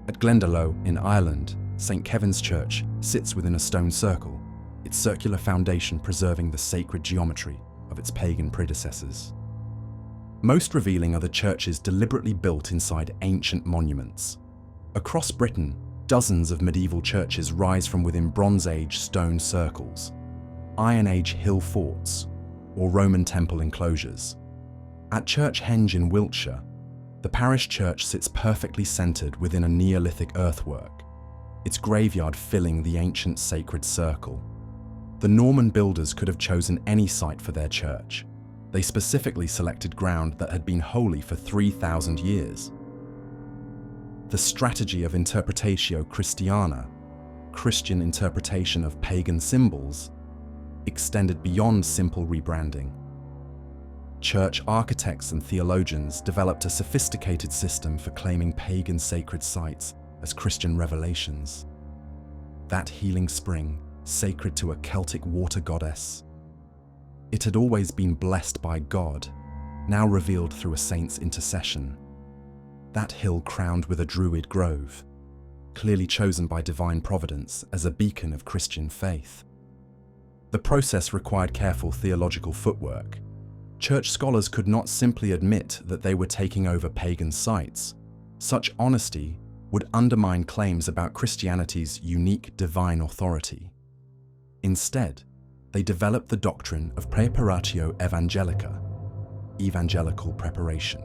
At Glendalough in Ireland, St. Kevin's Church sits within a stone circle, its circular foundation preserving the sacred geometry of its pagan predecessors. Most revealing are the churches deliberately built inside ancient monuments. Across Britain, dozens of medieval churches rise from within Bronze Age stone circles, Iron Age hill forts, or Roman temple enclosures. At Church Henge in Wiltshire, the parish church sits perfectly centred within a Neolithic earthwork, its graveyard filling the ancient sacred circle. The Norman builders could have chosen any site for their church. They specifically selected ground that had been holy for 3,000 years. The strategy of Interpretatio Christiana, Christian interpretation of pagan symbols, extended beyond simple rebranding. Church architects and theologians developed a sophisticated system for claiming pagan sacred sites as Christian revelations. That healing spring, sacred to a Celtic water goddess, it had always been blessed by God, now revealed through a saint's intercession. that hill crowned with a druid grove, clearly chosen by divine providence as a beacon of Christian faith. The process required careful theological footwork. Church scholars could not simply admit that they were taking over pagan sites. Such honesty would undermine claims about Christianity's unique divine authority. Instead, they developed the doctrine of Praeparatio Evangelica, evangelical preparation,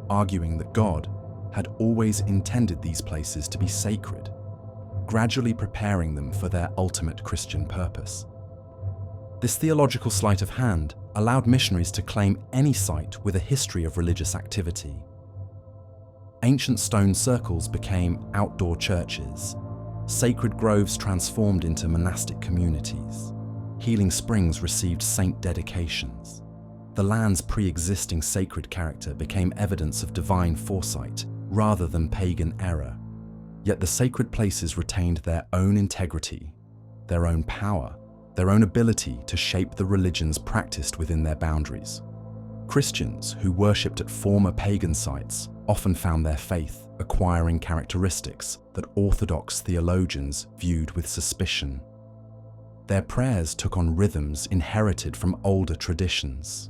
arguing that God had always intended these places to be sacred, gradually preparing them for their ultimate Christian purpose. This theological sleight of hand allowed missionaries to claim any site with a history of religious activity. Ancient stone circles became outdoor churches, sacred groves transformed into monastic communities, healing springs received saint dedications. The land's pre-existing sacred character became evidence of divine foresight rather than pagan error. Yet the sacred places retained their own integrity, their own power, their own ability to shape the religions practiced within their boundaries. Christians who worshipped at former pagan sites often found their faith acquiring characteristics that Orthodox theologians viewed with suspicion. Their prayers took on rhythms inherited from older traditions.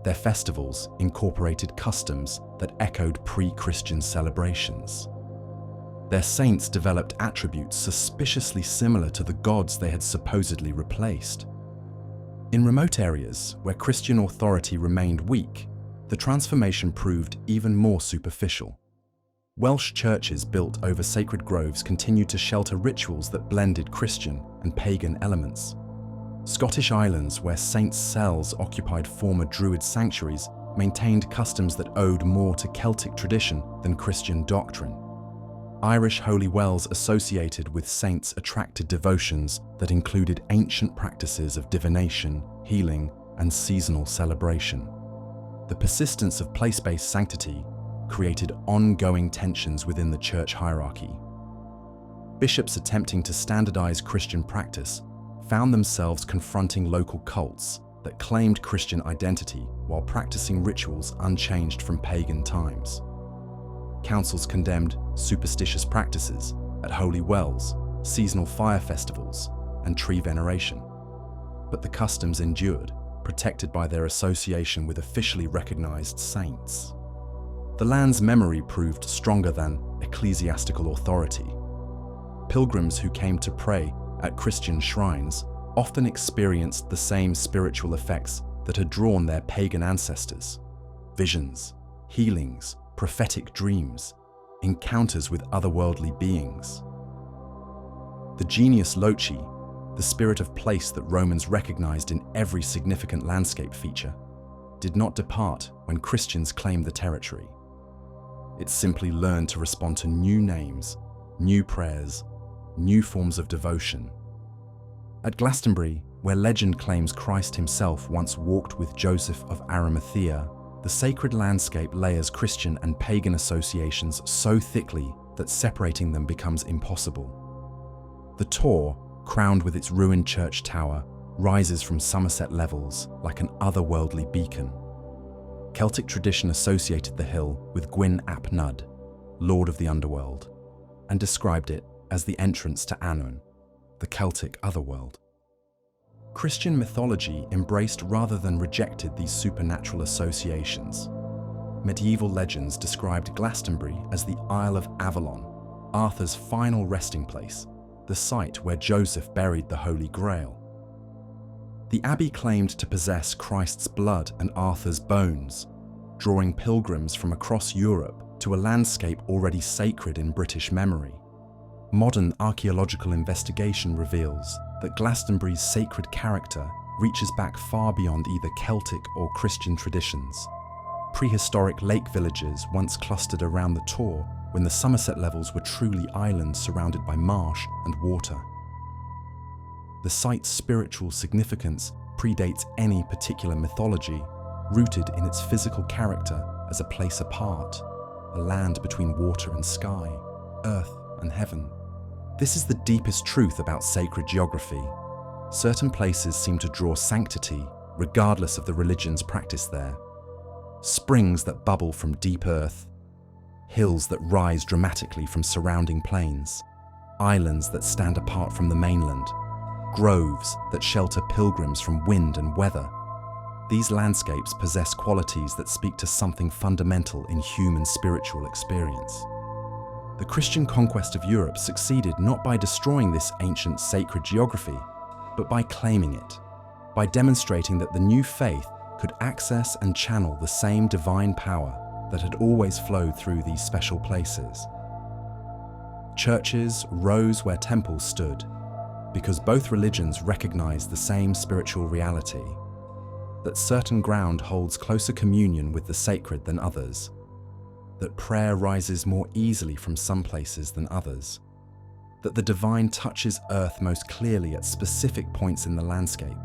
Their festivals incorporated customs that echoed pre-Christian celebrations. Their saints developed attributes suspiciously similar to the gods they had supposedly replaced. In remote areas where Christian authority remained weak, the transformation proved even more superficial. Welsh churches built over sacred groves continued to shelter rituals that blended Christian and pagan elements. Scottish islands where saints' cells occupied former Druid sanctuaries maintained customs that owed more to Celtic tradition than Christian doctrine. Irish holy wells associated with saints attracted devotions that included ancient practices of divination, healing, and seasonal celebration. The persistence of place-based sanctity created ongoing tensions within the church hierarchy. Bishops attempting to standardize Christian practice found themselves confronting local cults that claimed Christian identity while practicing rituals unchanged from pagan times. Councils condemned superstitious practices at holy wells, seasonal fire festivals, and tree veneration. But the customs endured, protected by their association with officially recognized saints. The land's memory proved stronger than ecclesiastical authority. Pilgrims who came to pray at Christian shrines often experienced the same spiritual effects that had drawn their pagan ancestors: visions, healings, prophetic dreams, encounters with otherworldly beings. The genius loci, the spirit of place that Romans recognized in every significant landscape feature, did not depart when Christians claimed the territory. It simply learned to respond to new names, new prayers, new forms of devotion. At Glastonbury, where legend claims Christ himself once walked with Joseph of Arimathea, the sacred landscape layers Christian and pagan associations so thickly that separating them becomes impossible. The Tor, crowned with its ruined church tower, rises from Somerset levels like an otherworldly beacon. Celtic tradition associated the hill with Gwyn ap Nudd, lord of the underworld, and described it as the entrance to Annwn, the Celtic otherworld. Christian mythology embraced rather than rejected these supernatural associations. Medieval legends described Glastonbury as the Isle of Avalon, Arthur's final resting place, the site where Joseph buried the Holy Grail. The abbey claimed to possess Christ's blood and Arthur's bones, drawing pilgrims from across Europe to a landscape already sacred in British memory. Modern archaeological investigation reveals that Glastonbury's sacred character reaches back far beyond either Celtic or Christian traditions. Prehistoric lake villages once clustered around the Tor when the Somerset levels were truly islands surrounded by marsh and water. The site's spiritual significance predates any particular mythology, rooted in its physical character as a place apart, a land between water and sky, earth and heaven. This is the deepest truth about sacred geography. Certain places seem to draw sanctity, regardless of the religions practiced there. Springs that bubble from deep earth, hills that rise dramatically from surrounding plains, islands that stand apart from the mainland, groves that shelter pilgrims from wind and weather. These landscapes possess qualities that speak to something fundamental in human spiritual experience. The Christian conquest of Europe succeeded not by destroying this ancient sacred geography, but by claiming it, by demonstrating that the new faith could access and channel the same divine power that had always flowed through these special places. Churches rose where temples stood, because both religions recognized the same spiritual reality, that certain ground holds closer communion with the sacred than others, that prayer rises more easily from some places than others, that the divine touches earth most clearly at specific points in the landscape.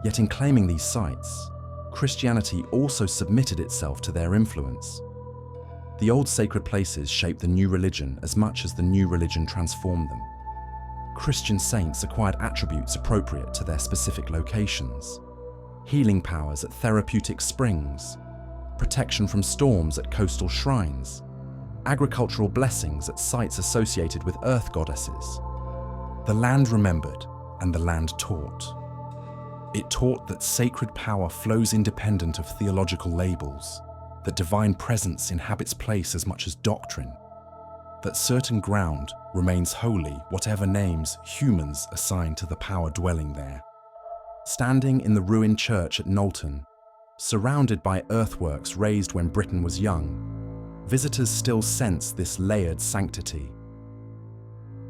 Yet in claiming these sites, Christianity also submitted itself to their influence. The old sacred places shaped the new religion as much as the new religion transformed them. Christian saints acquired attributes appropriate to their specific locations: healing powers at therapeutic springs, protection from storms at coastal shrines, agricultural blessings at sites associated with earth goddesses. The land remembered, and the land taught. It taught that sacred power flows independent of theological labels, that divine presence inhabits place as much as doctrine, that certain ground remains holy whatever names humans assign to the power dwelling there. Standing in the ruined church at Knowlton, surrounded by earthworks raised when Britain was young, visitors still sense this layered sanctity.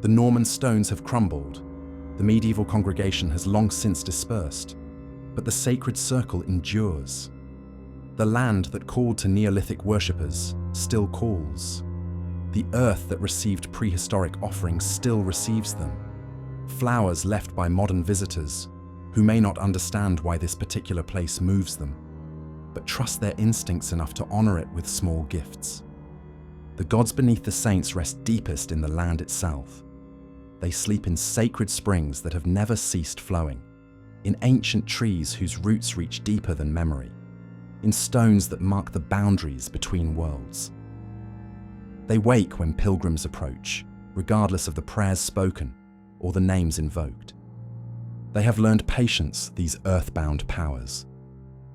The Norman stones have crumbled, the medieval congregation has long since dispersed, but the sacred circle endures. The land that called to Neolithic worshippers still calls. The earth that received prehistoric offerings still receives them. Flowers left by modern visitors, who may not understand why this particular place moves them, but trust their instincts enough to honor it with small gifts. The gods beneath the saints rest deepest in the land itself. They sleep in sacred springs that have never ceased flowing, in ancient trees whose roots reach deeper than memory, in stones that mark the boundaries between worlds. They wake when pilgrims approach, regardless of the prayers spoken or the names invoked. They have learned patience, these earthbound powers.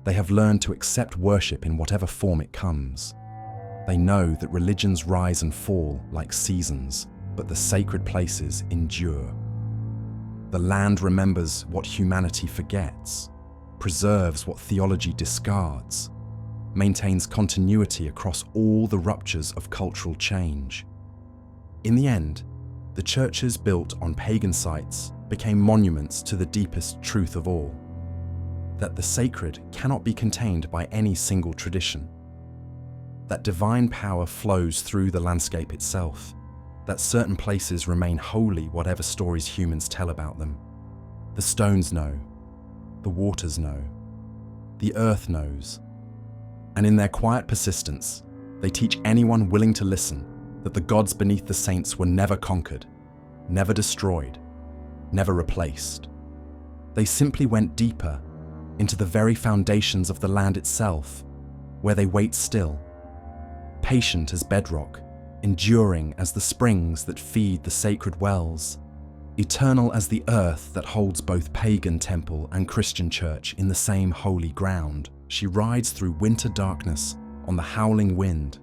They have learned to accept worship in whatever form it comes. They know that religions rise and fall like seasons, but the sacred places endure. The land remembers what humanity forgets, preserves what theology discards, maintains continuity across all the ruptures of cultural change. In the end, the churches built on pagan sites became monuments to the deepest truth of all, that the sacred cannot be contained by any single tradition, that divine power flows through the landscape itself, that certain places remain holy whatever stories humans tell about them. The stones know, the waters know, the earth knows, and in their quiet persistence, they teach anyone willing to listen that the gods beneath the saints were never conquered, never destroyed, never replaced. They simply went deeper into the very foundations of the land itself, where they wait still, patient as bedrock, enduring as the springs that feed the sacred wells, eternal as the earth that holds both pagan temple and Christian church in the same holy ground. She rides through winter darkness on the howling wind,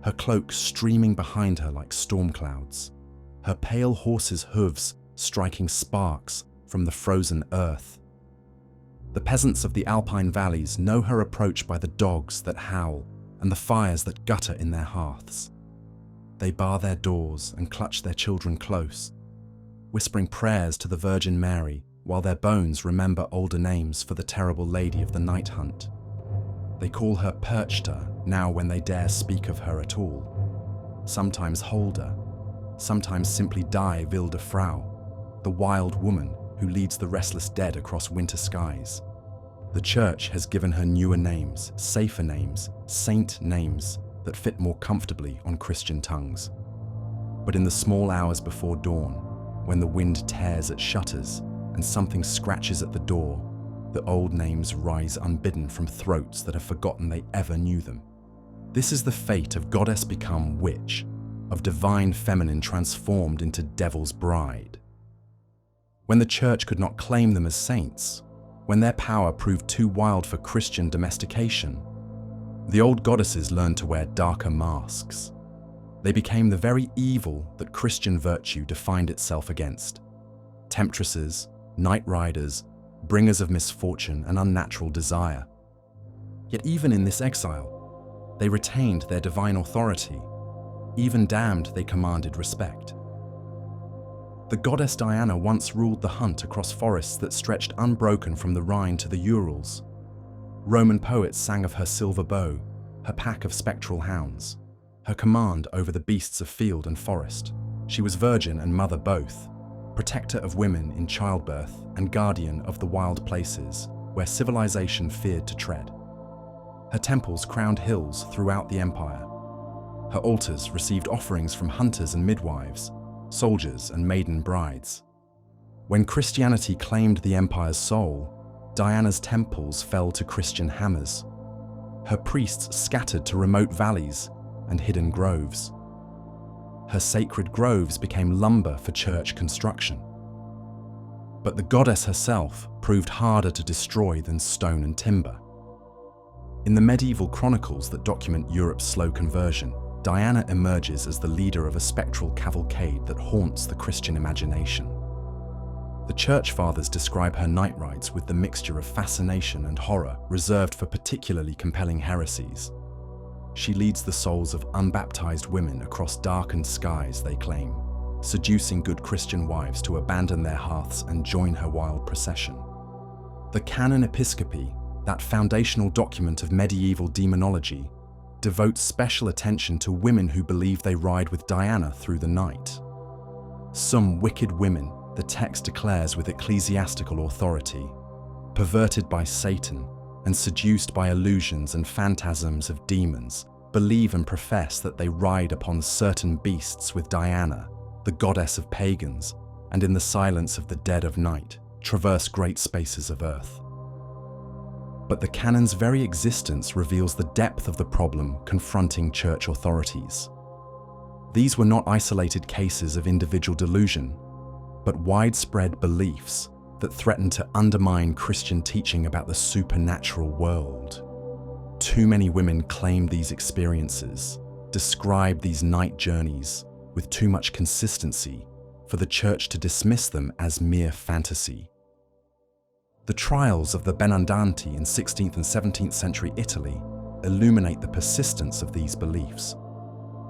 her cloak streaming behind her like storm clouds, her pale horse's hooves striking sparks from the frozen earth. The peasants of the alpine valleys know her approach by the dogs that howl and the fires that gutter in their hearths. They bar their doors and clutch their children close, whispering prayers to the Virgin Mary while their bones remember older names for the terrible lady of the night hunt. They call her Perchta now when they dare speak of her at all. Sometimes Holder, sometimes simply Die Wilde Frau, the wild woman who leads the restless dead across winter skies. The church has given her newer names, safer names, saint names that fit more comfortably on Christian tongues. But in the small hours before dawn, when the wind tears at shutters and something scratches at the door, the old names rise unbidden from throats that have forgotten they ever knew them. This is the fate of goddess become witch, of divine feminine transformed into devil's bride. When the church could not claim them as saints, when their power proved too wild for Christian domestication, the old goddesses learned to wear darker masks. They became the very evil that Christian virtue defined itself against: temptresses, night riders, bringers of misfortune and unnatural desire. Yet even in this exile, they retained their divine authority. Even damned, they commanded respect. The goddess Diana once ruled the hunt across forests that stretched unbroken from the Rhine to the Urals. Roman poets sang of her silver bow, her pack of spectral hounds, her command over the beasts of field and forest. She was virgin and mother both, protector of women in childbirth and guardian of the wild places where civilization feared to tread. Her temples crowned hills throughout the empire. Her altars received offerings from hunters and midwives, soldiers and maiden brides. When Christianity claimed the empire's soul, Diana's temples fell to Christian hammers. Her priests scattered to remote valleys and hidden groves. Her sacred groves became lumber for church construction. But the goddess herself proved harder to destroy than stone and timber. In the medieval chronicles that document Europe's slow conversion, Diana emerges as the leader of a spectral cavalcade that haunts the Christian imagination. The Church Fathers describe her night rides with the mixture of fascination and horror reserved for particularly compelling heresies. She leads the souls of unbaptized women across darkened skies, they claim, seducing good Christian wives to abandon their hearths and join her wild procession. The Canon Episcopi, that foundational document of medieval demonology, devotes special attention to women who believe they ride with Diana through the night. Some wicked women, the text declares with ecclesiastical authority, perverted by Satan and seduced by illusions and phantasms of demons, believe and profess that they ride upon certain beasts with Diana, the goddess of pagans, and in the silence of the dead of night, traverse great spaces of earth. But the canon's very existence reveals the depth of the problem confronting church authorities. These were not isolated cases of individual delusion, but widespread beliefs that threatened to undermine Christian teaching about the supernatural world. Too many women claimed these experiences, described these night journeys with too much consistency for the church to dismiss them as mere fantasy. The trials of the Benandanti in 16th and 17th century Italy illuminate the persistence of these beliefs.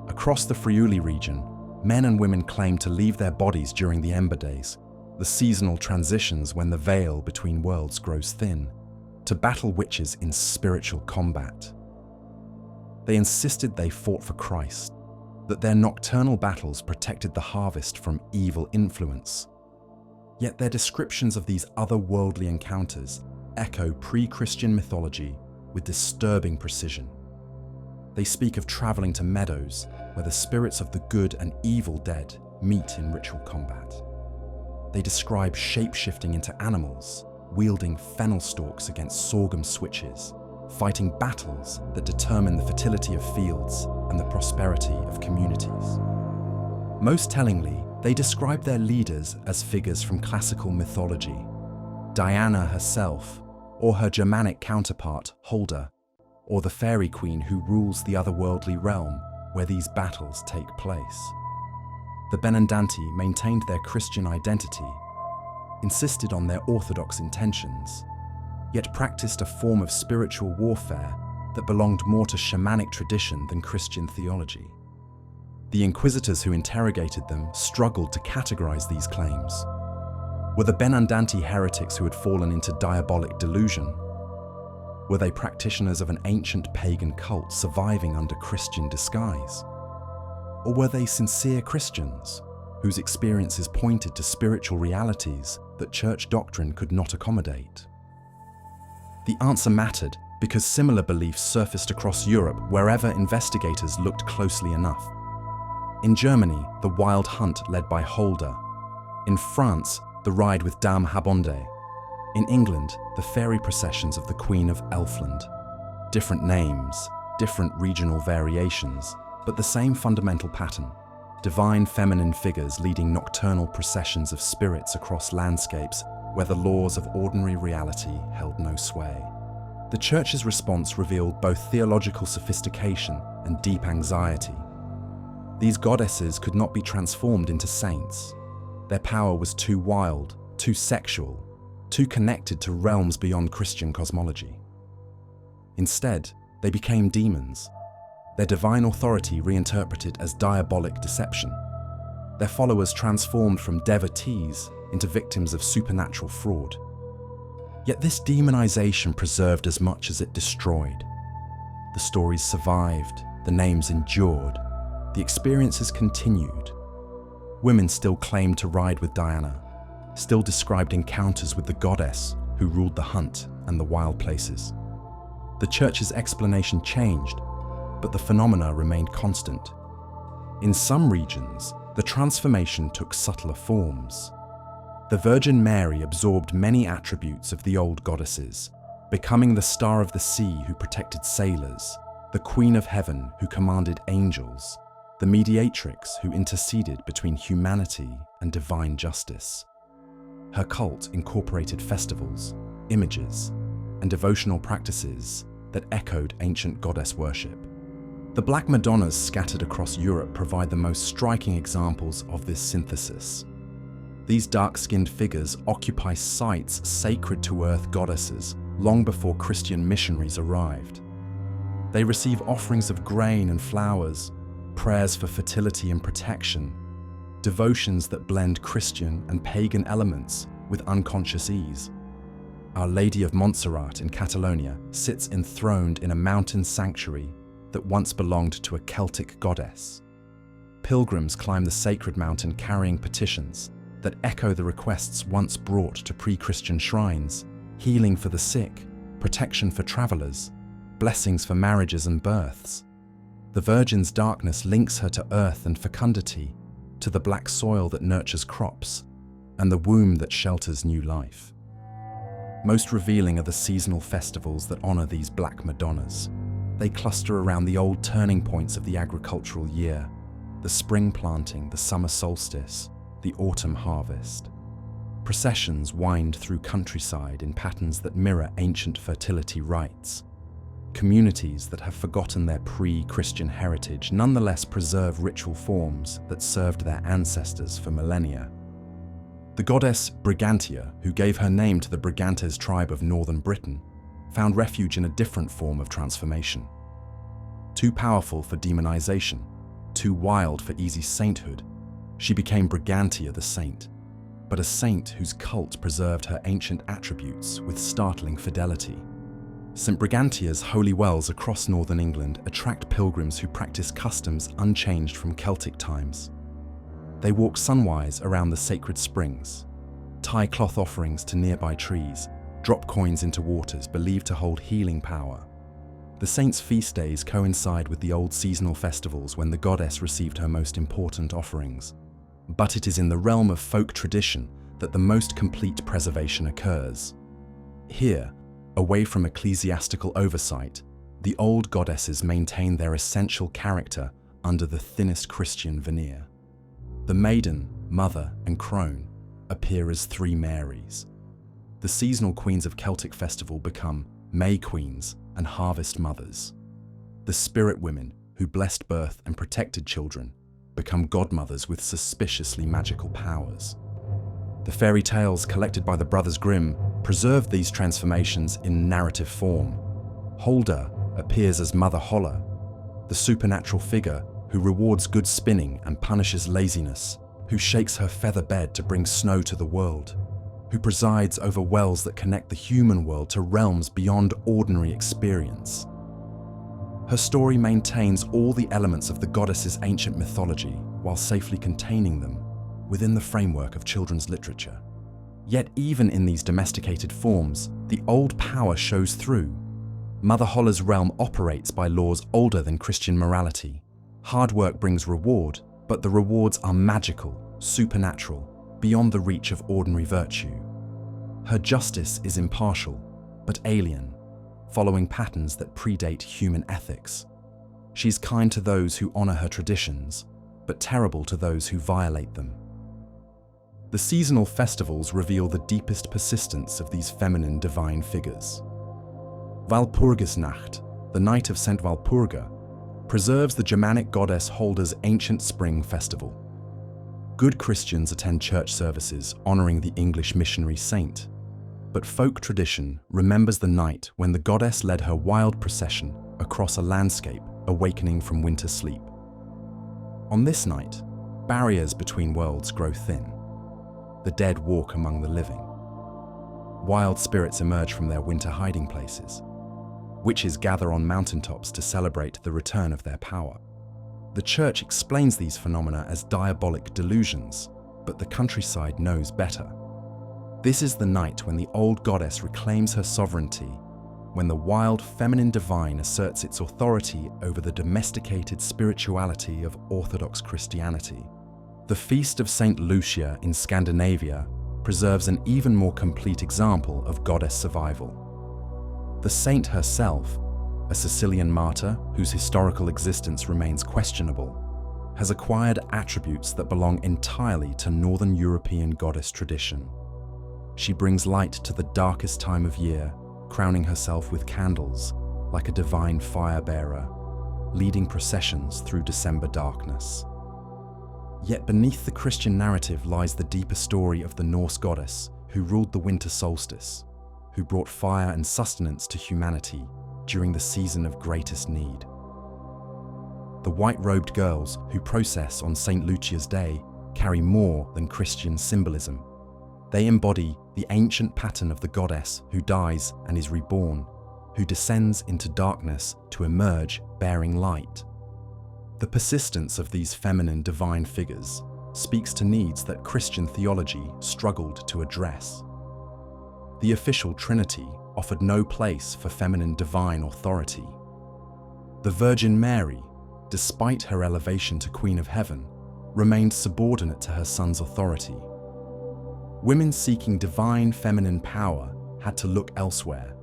Across the Friuli region, men and women claim to leave their bodies during the ember days, the seasonal transitions when the veil between worlds grows thin, to battle witches in spiritual combat. They insisted they fought for Christ, that their nocturnal battles protected the harvest from evil influence. Yet their descriptions of these otherworldly encounters echo pre-Christian mythology with disturbing precision. They speak of traveling to meadows where the spirits of the good and evil dead meet in ritual combat. They describe shape-shifting into animals, wielding fennel stalks against sorghum switches, fighting battles that determine the fertility of fields and the prosperity of communities. Most tellingly, they describe their leaders as figures from classical mythology, Diana herself, or her Germanic counterpart, Holder, or the fairy queen who rules the otherworldly realm where these battles take place. The Benandanti maintained their Christian identity, insisted on their orthodox intentions, yet practiced a form of spiritual warfare that belonged more to shamanic tradition than Christian theology. The inquisitors who interrogated them struggled to categorize these claims. Were the Benandanti heretics who had fallen into diabolic delusion? Were they practitioners of an ancient pagan cult surviving under Christian disguise? Or were they sincere Christians whose experiences pointed to spiritual realities that church doctrine could not accommodate? The answer mattered because similar beliefs surfaced across Europe wherever investigators looked closely enough. In Germany, the wild hunt led by Holder. In France, the ride with Dame Habonde. In England, the fairy processions of the Queen of Elfland. Different names, different regional variations, but the same fundamental pattern: divine feminine figures leading nocturnal processions of spirits across landscapes where the laws of ordinary reality held no sway. The Church's response revealed both theological sophistication and deep anxiety. These goddesses could not be transformed into saints. Their power was too wild, too sexual, too connected to realms beyond Christian cosmology. Instead, they became demons, their divine authority reinterpreted as diabolic deception, their followers transformed from devotees into victims of supernatural fraud. Yet this demonization preserved as much as it destroyed. The stories survived, the names endured, the experiences continued. Women still claimed to ride with Diana, still described encounters with the goddess who ruled the hunt and the wild places. The Church's explanation changed, but the phenomena remained constant. In some regions, the transformation took subtler forms. The Virgin Mary absorbed many attributes of the old goddesses, becoming the star of the sea who protected sailors, the Queen of Heaven who commanded angels, the mediatrix who interceded between humanity and divine justice. Her cult incorporated festivals, images, and devotional practices that echoed ancient goddess worship. The Black Madonnas scattered across Europe provide the most striking examples of this synthesis. These dark-skinned figures occupy sites sacred to earth goddesses long before Christian missionaries arrived. They receive offerings of grain and flowers, prayers for fertility and protection, devotions that blend Christian and pagan elements with unconscious ease. Our Lady of Montserrat in Catalonia sits enthroned in a mountain sanctuary that once belonged to a Celtic goddess. Pilgrims climb the sacred mountain carrying petitions that echo the requests once brought to pre-Christian shrines: healing for the sick, protection for travelers, blessings for marriages and births. The Virgin's darkness links her to earth and fecundity, to the black soil that nurtures crops, and the womb that shelters new life. Most revealing are the seasonal festivals that honor these Black Madonnas. They cluster around the old turning points of the agricultural year: the spring planting, the summer solstice, the autumn harvest. Processions wind through countryside in patterns that mirror ancient fertility rites. Communities that have forgotten their pre-Christian heritage nonetheless preserve ritual forms that served their ancestors for millennia. The goddess Brigantia, who gave her name to the Brigantes tribe of northern Britain, found refuge in a different form of transformation. Too powerful for demonization, too wild for easy sainthood, she became Brigantia the saint, but a saint whose cult preserved her ancient attributes with startling fidelity. St. Brigantia's holy wells across northern England attract pilgrims who practice customs unchanged from Celtic times. They walk sunwise around the sacred springs, tie cloth offerings to nearby trees, drop coins into waters believed to hold healing power. The saint's feast days coincide with the old seasonal festivals when the goddess received her most important offerings. But it is in the realm of folk tradition that the most complete preservation occurs. Here, away from ecclesiastical oversight, the old goddesses maintain their essential character under the thinnest Christian veneer. The maiden, mother, and crone appear as three Marys. The seasonal queens of Celtic festival become May queens and harvest mothers. The spirit women who blessed birth and protected children become godmothers with suspiciously magical powers. The fairy tales collected by the Brothers Grimm preserved these transformations in narrative form. Holder appears as Mother Holle, the supernatural figure who rewards good spinning and punishes laziness, who shakes her feather bed to bring snow to the world, who presides over wells that connect the human world to realms beyond ordinary experience. Her story maintains all the elements of the goddess's ancient mythology while safely containing them within the framework of children's literature. Yet even in these domesticated forms, the old power shows through. Mother Holle's realm operates by laws older than Christian morality. Hard work brings reward, but the rewards are magical, supernatural, beyond the reach of ordinary virtue. Her justice is impartial, but alien, following patterns that predate human ethics. She's kind to those who honor her traditions, but terrible to those who violate them. The seasonal festivals reveal the deepest persistence of these feminine divine figures. Walpurgisnacht, the night of St. Walpurga, preserves the Germanic goddess Holder's ancient spring festival. Good Christians attend church services honoring the English missionary saint, but folk tradition remembers the night when the goddess led her wild procession across a landscape awakening from winter sleep. On this night, barriers between worlds grow thin. The dead walk among the living. Wild spirits emerge from their winter hiding places. Witches gather on mountaintops to celebrate the return of their power. The church explains these phenomena as diabolic delusions, but the countryside knows better. This is the night when the old goddess reclaims her sovereignty, when the wild feminine divine asserts its authority over the domesticated spirituality of Orthodox Christianity. The Feast of St. Lucia in Scandinavia preserves an even more complete example of goddess survival. The saint herself, a Sicilian martyr whose historical existence remains questionable, has acquired attributes that belong entirely to Northern European goddess tradition. She brings light to the darkest time of year, crowning herself with candles like a divine fire-bearer, leading processions through December darkness. Yet beneath the Christian narrative lies the deeper story of the Norse goddess who ruled the winter solstice, who brought fire and sustenance to humanity during the season of greatest need. The white-robed girls who process on St. Lucia's Day carry more than Christian symbolism. They embody the ancient pattern of the goddess who dies and is reborn, who descends into darkness to emerge bearing light. The persistence of these feminine divine figures speaks to needs that Christian theology struggled to address. The official Trinity offered no place for feminine divine authority. The Virgin Mary, despite her elevation to Queen of Heaven, remained subordinate to her Son's authority. Women seeking divine feminine power had to look elsewhere,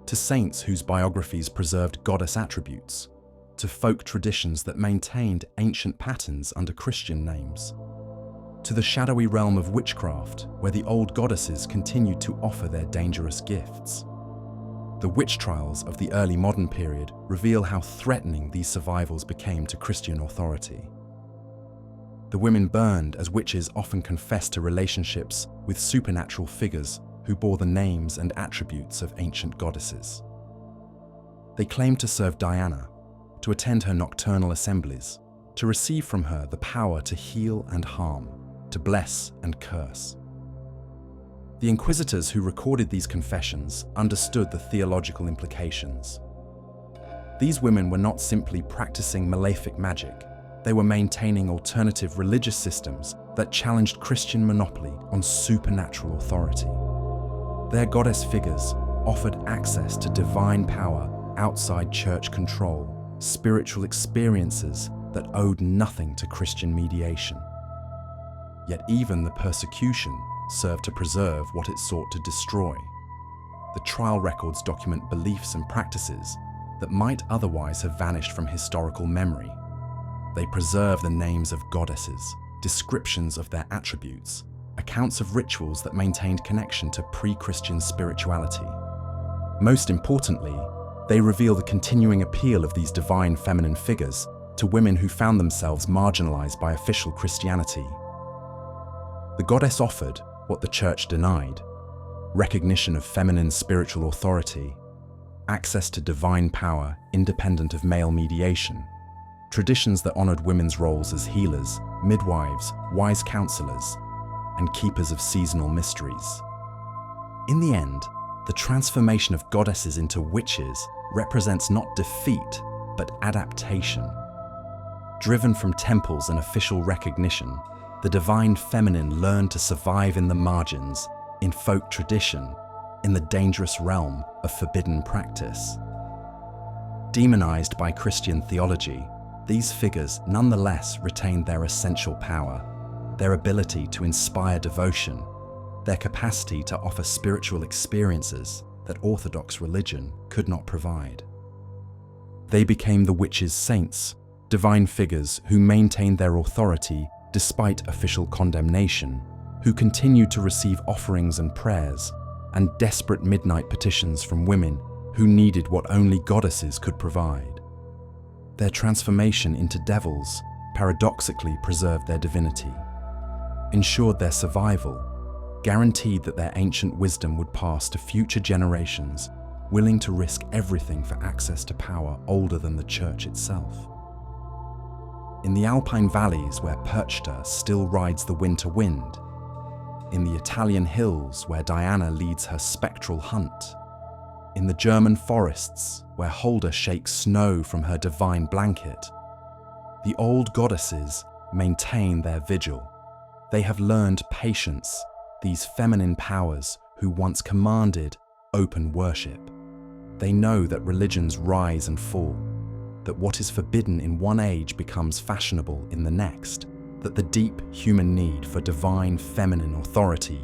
to saints whose biographies preserved goddess attributes, to folk traditions that maintained ancient patterns under Christian names, to the shadowy realm of witchcraft where the old goddesses continued to offer their dangerous gifts. The witch trials of the early modern period reveal how threatening these survivals became to Christian authority. The women burned as witches often confessed to relationships with supernatural figures who bore the names and attributes of ancient goddesses. They claimed to serve Diana, to attend her nocturnal assemblies, to receive from her the power to heal and harm, to bless and curse. The inquisitors who recorded these confessions understood the theological implications. These women were not simply practicing malefic magic, they were maintaining alternative religious systems that challenged Christian monopoly on supernatural authority. Their goddess figures offered access to divine power outside church control, spiritual experiences that owed nothing to Christian mediation. Yet even the persecution served to preserve what it sought to destroy. The trial records document beliefs and practices that might otherwise have vanished from historical memory. They preserve the names of goddesses, descriptions of their attributes, accounts of rituals that maintained connection to pre-Christian spirituality. Most importantly, they reveal the continuing appeal of these divine feminine figures to women who found themselves marginalized by official Christianity. The goddess offered what the church denied: recognition of feminine spiritual authority, access to divine power independent of male mediation, traditions that honored women's roles as healers, midwives, wise counselors, and keepers of seasonal mysteries. In the end, the transformation of goddesses into witches represents not defeat, but adaptation. Driven from temples and official recognition, the divine feminine learned to survive in the margins, in folk tradition, in the dangerous realm of forbidden practice. Demonized by Christian theology, these figures nonetheless retained their essential power, their ability to inspire devotion, their capacity to offer spiritual experiences that Orthodox religion could not provide. They became the witches' saints, divine figures who maintained their authority despite official condemnation, who continued to receive offerings and prayers, and desperate midnight petitions from women who needed what only goddesses could provide. Their transformation into devils paradoxically preserved their divinity, ensured their survival, guaranteed that their ancient wisdom would pass to future generations, willing to risk everything for access to power older than the church itself. In the Alpine valleys where Perchta still rides the winter wind, in the Italian hills where Diana leads her spectral hunt, in the German forests where Holder shakes snow from her divine blanket, the old goddesses maintain their vigil. They have learned patience, these feminine powers who once commanded open worship. They know that religions rise and fall, that what is forbidden in one age becomes fashionable in the next, that the deep human need for divine feminine authority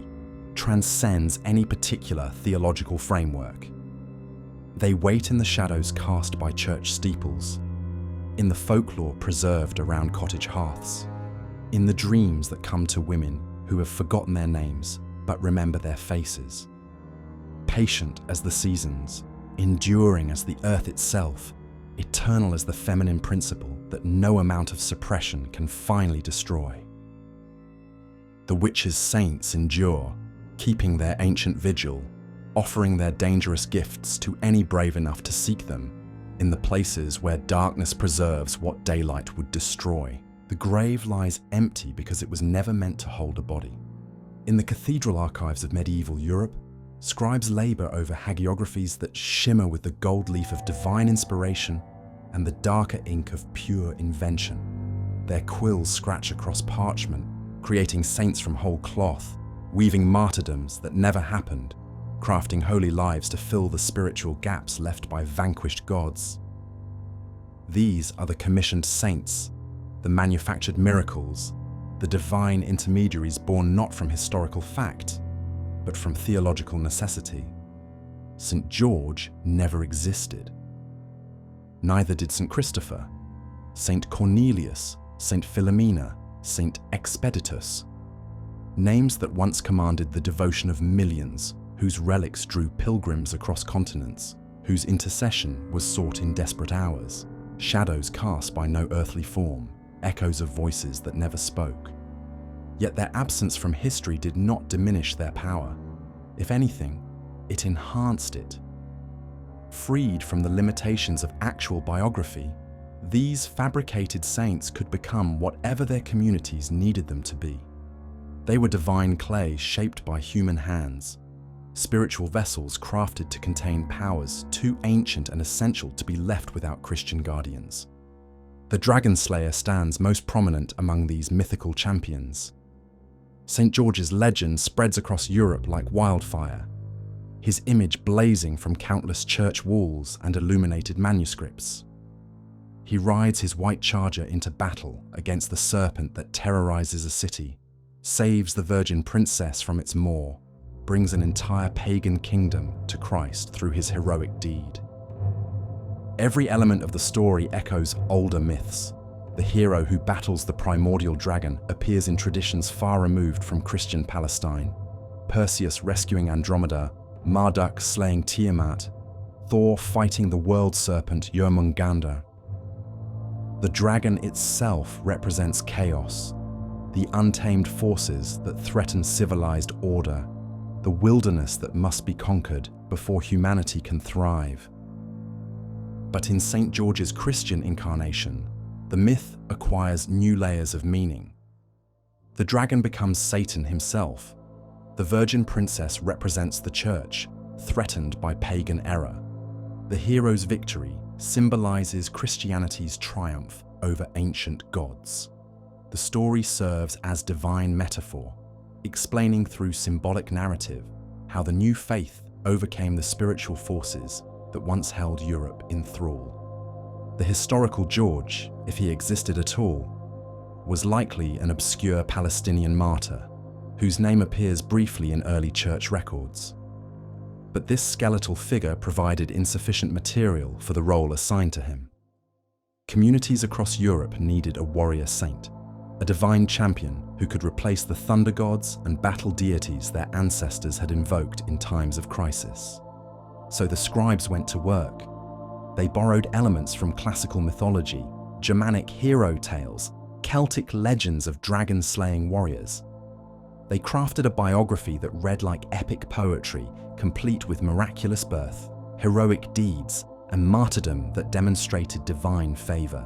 transcends any particular theological framework. They wait in the shadows cast by church steeples, in the folklore preserved around cottage hearths, in the dreams that come to women who have forgotten their names but remember their faces. Patient as the seasons, enduring as the earth itself, eternal as the feminine principle that no amount of suppression can finally destroy. The witches' saints endure, keeping their ancient vigil, offering their dangerous gifts to any brave enough to seek them, in the places where darkness preserves what daylight would destroy. The grave lies empty because it was never meant to hold a body. In the cathedral archives of medieval Europe, scribes labor over hagiographies that shimmer with the gold leaf of divine inspiration and the darker ink of pure invention. Their quills scratch across parchment, creating saints from whole cloth, weaving martyrdoms that never happened, crafting holy lives to fill the spiritual gaps left by vanquished gods. These are the commissioned saints, the manufactured miracles, the divine intermediaries born not from historical fact, but from theological necessity. St. George never existed. Neither did St. Christopher, St. Cornelius, St. Philomena, St. Expeditus. Names that once commanded the devotion of millions, whose relics drew pilgrims across continents, whose intercession was sought in desperate hours, shadows cast by no earthly form, echoes of voices that never spoke. Yet their absence from history did not diminish their power. If anything, it enhanced it. Freed from the limitations of actual biography, these fabricated saints could become whatever their communities needed them to be. They were divine clay shaped by human hands, spiritual vessels crafted to contain powers too ancient and essential to be left without Christian guardians. The Dragon Slayer stands most prominent among these mythical champions. St. George's legend spreads across Europe like wildfire, his image blazing from countless church walls and illuminated manuscripts. He rides his white charger into battle against the serpent that terrorizes a city, saves the virgin princess from its maw, brings an entire pagan kingdom to Christ through his heroic deed. Every element of the story echoes older myths. The hero who battles the primordial dragon appears in traditions far removed from Christian Palestine. Perseus rescuing Andromeda, Marduk slaying Tiamat, Thor fighting the world serpent Jörmungandr. The dragon itself represents chaos, the untamed forces that threaten civilized order, the wilderness that must be conquered before humanity can thrive. But in St. George's Christian incarnation, the myth acquires new layers of meaning. The dragon becomes Satan himself. The virgin princess represents the church, threatened by pagan error. The hero's victory symbolizes Christianity's triumph over ancient gods. The story serves as divine metaphor, explaining through symbolic narrative how the new faith overcame the spiritual forces that once held Europe in thrall. The historical George, if he existed at all, was likely an obscure Palestinian martyr, whose name appears briefly in early church records. But this skeletal figure provided insufficient material for the role assigned to him. Communities across Europe needed a warrior saint, a divine champion who could replace the thunder gods and battle deities their ancestors had invoked in times of crisis. So the scribes went to work. They borrowed elements from classical mythology, Germanic hero tales, Celtic legends of dragon-slaying warriors. They crafted a biography that read like epic poetry, complete with miraculous birth, heroic deeds, and martyrdom that demonstrated divine favor.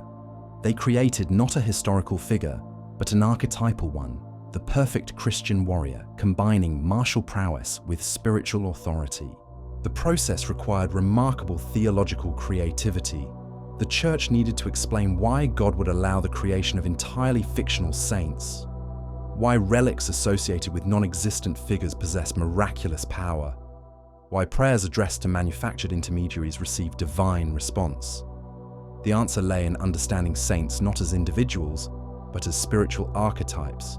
They created not a historical figure, but an archetypal one, the perfect Christian warrior, combining martial prowess with spiritual authority. The process required remarkable theological creativity. The Church needed to explain why God would allow the creation of entirely fictional saints, why relics associated with non-existent figures possess miraculous power, why prayers addressed to manufactured intermediaries receive divine response. The answer lay in understanding saints not as individuals, but as spiritual archetypes,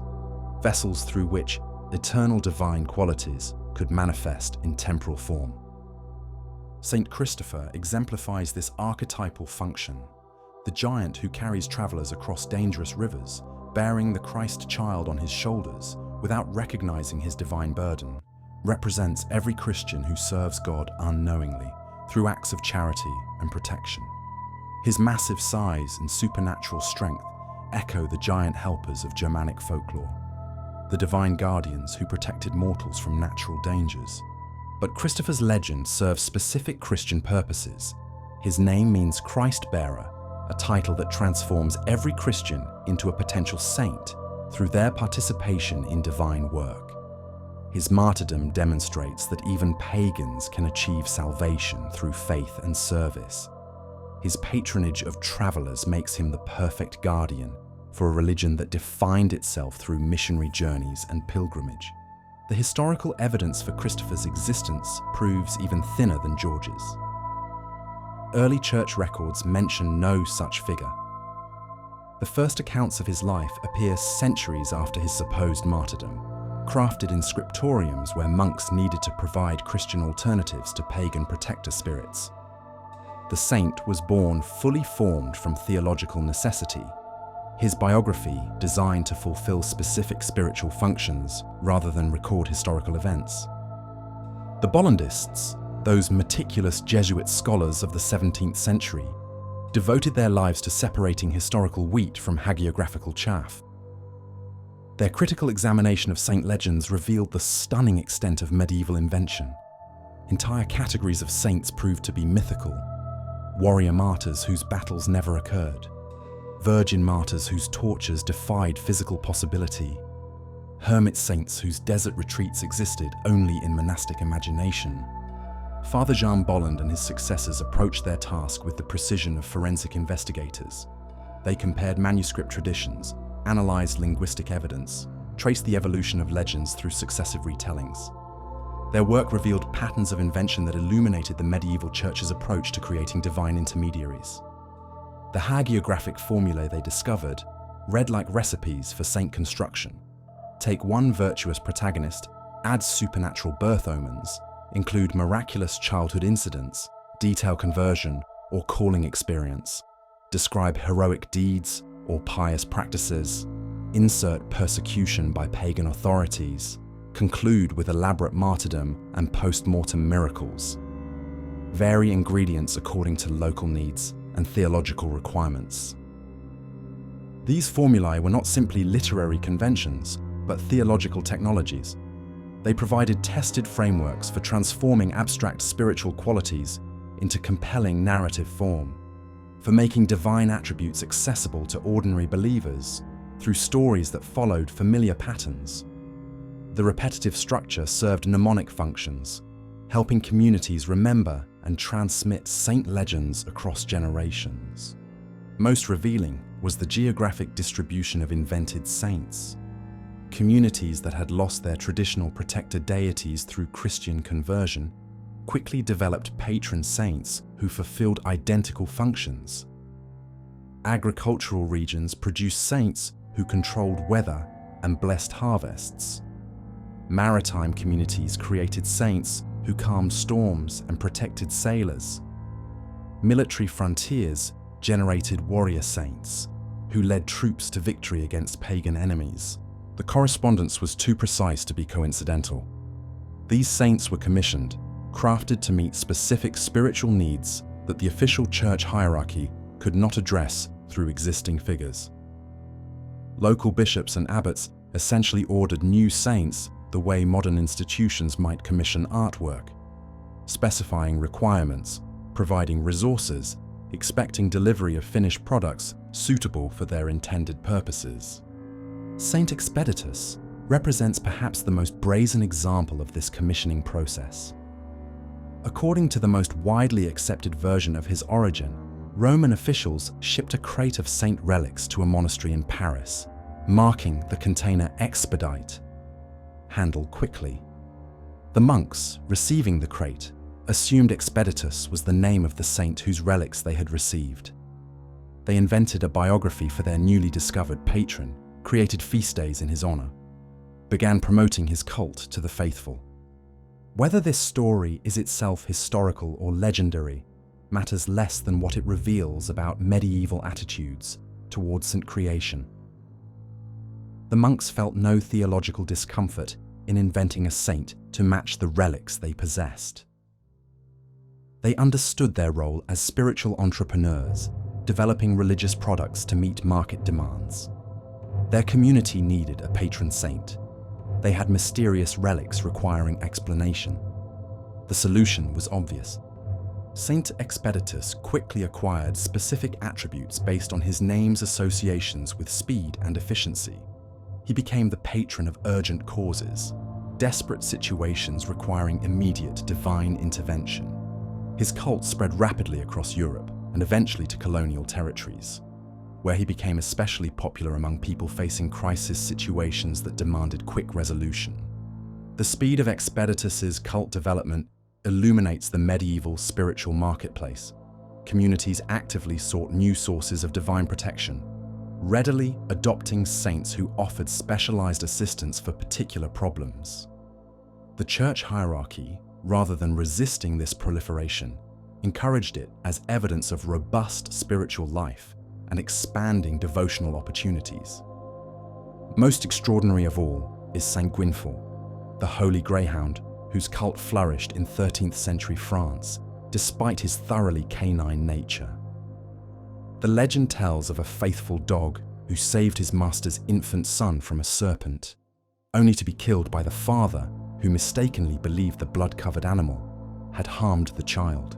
vessels through which eternal divine qualities could manifest in temporal form. Saint Christopher exemplifies this archetypal function. The giant who carries travelers across dangerous rivers, bearing the Christ child on his shoulders without recognizing his divine burden, represents every Christian who serves God unknowingly through acts of charity and protection. His massive size and supernatural strength echo the giant helpers of Germanic folklore, the divine guardians who protected mortals from natural dangers. But Christopher's legend serves specific Christian purposes. His name means Christ-bearer, a title that transforms every Christian into a potential saint through their participation in divine work. His martyrdom demonstrates that even pagans can achieve salvation through faith and service. His patronage of travelers makes him the perfect guardian for a religion that defined itself through missionary journeys and pilgrimage. The historical evidence for Christopher's existence proves even thinner than George's. Early church records mention no such figure. The first accounts of his life appear centuries after his supposed martyrdom, crafted in scriptoriums where monks needed to provide Christian alternatives to pagan protector spirits. The saint was born fully formed from theological necessity. His biography, designed to fulfill specific spiritual functions rather than record historical events. The Bollandists, those meticulous Jesuit scholars of the 17th century, devoted their lives to separating historical wheat from hagiographical chaff. Their critical examination of saint legends revealed the stunning extent of medieval invention. Entire categories of saints proved to be mythical: warrior martyrs whose battles never occurred, virgin martyrs whose tortures defied physical possibility, hermit saints whose desert retreats existed only in monastic imagination. Father Jean Bolland and his successors approached their task with the precision of forensic investigators. They compared manuscript traditions, analyzed linguistic evidence, traced the evolution of legends through successive retellings. Their work revealed patterns of invention that illuminated the medieval church's approach to creating divine intermediaries. The hagiographic formulae they discovered read like recipes for saint construction. Take one virtuous protagonist, add supernatural birth omens, include miraculous childhood incidents, detail conversion or calling experience, describe heroic deeds or pious practices, insert persecution by pagan authorities, conclude with elaborate martyrdom and post-mortem miracles. Vary ingredients according to local needs and theological requirements. These formulae were not simply literary conventions, but theological technologies. They provided tested frameworks for transforming abstract spiritual qualities into compelling narrative form, for making divine attributes accessible to ordinary believers through stories that followed familiar patterns. The repetitive structure served mnemonic functions, helping communities remember and transmit saint legends across generations. Most revealing was the geographic distribution of invented saints. Communities that had lost their traditional protector deities through Christian conversion quickly developed patron saints who fulfilled identical functions. Agricultural regions produced saints who controlled weather and blessed harvests. Maritime communities created saints who calmed storms and protected sailors. Military frontiers generated warrior saints, who led troops to victory against pagan enemies. The correspondence was too precise to be coincidental. These saints were commissioned, crafted to meet specific spiritual needs that the official church hierarchy could not address through existing figures. Local bishops and abbots essentially ordered new saints the way modern institutions might commission artwork, specifying requirements, providing resources, expecting delivery of finished products suitable for their intended purposes. Saint Expeditus represents perhaps the most brazen example of this commissioning process. According to the most widely accepted version of his origin, Roman officials shipped a crate of saint relics to a monastery in Paris, marking the container expedite, handle quickly. The monks, receiving the crate, assumed Expeditus was the name of the saint whose relics they had received. They invented a biography for their newly discovered patron, created feast days in his honor, began promoting his cult to the faithful. Whether this story is itself historical or legendary matters less than what it reveals about medieval attitudes towards Saint creation. The monks felt no theological discomfort in inventing a saint to match the relics they possessed. They understood their role as spiritual entrepreneurs, developing religious products to meet market demands. Their community needed a patron saint. They had mysterious relics requiring explanation. The solution was obvious. Saint Expeditus quickly acquired specific attributes based on his name's associations with speed and efficiency. He became the patron of urgent causes, desperate situations requiring immediate divine intervention. His cult spread rapidly across Europe and eventually to colonial territories, where he became especially popular among people facing crisis situations that demanded quick resolution. The speed of Expeditus's cult development illuminates the medieval spiritual marketplace. Communities actively sought new sources of divine protection, readily adopting saints who offered specialized assistance for particular problems. The church hierarchy, rather than resisting this proliferation, encouraged it as evidence of robust spiritual life and expanding devotional opportunities. Most extraordinary of all is Saint Gwynfor, the holy greyhound whose cult flourished in 13th century France despite his thoroughly canine nature. The legend tells of a faithful dog who saved his master's infant son from a serpent, only to be killed by the father who mistakenly believed the blood-covered animal had harmed the child.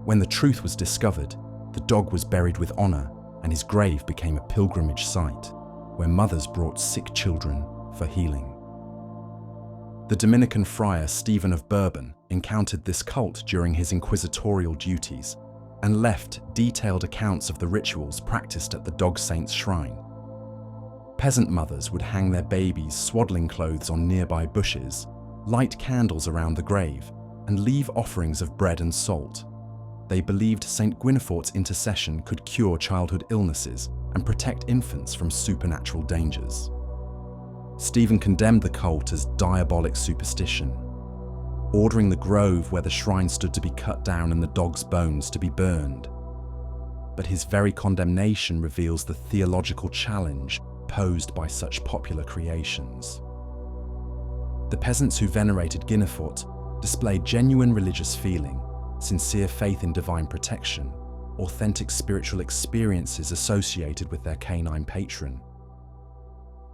When the truth was discovered, the dog was buried with honor and his grave became a pilgrimage site where mothers brought sick children for healing. The Dominican friar Stephen of Bourbon encountered this cult during his inquisitorial duties and left detailed accounts of the rituals practiced at the dog saint's shrine. Peasant mothers would hang their babies' swaddling clothes on nearby bushes, light candles around the grave, and leave offerings of bread and salt. They believed Saint Gwynfort's intercession could cure childhood illnesses and protect infants from supernatural dangers. Stephen condemned the cult as diabolic superstition, ordering the grove where the shrine stood to be cut down and the dog's bones to be burned. But his very condemnation reveals the theological challenge posed by such popular creations. The peasants who venerated Gwynfor displayed genuine religious feeling, sincere faith in divine protection, authentic spiritual experiences associated with their canine patron.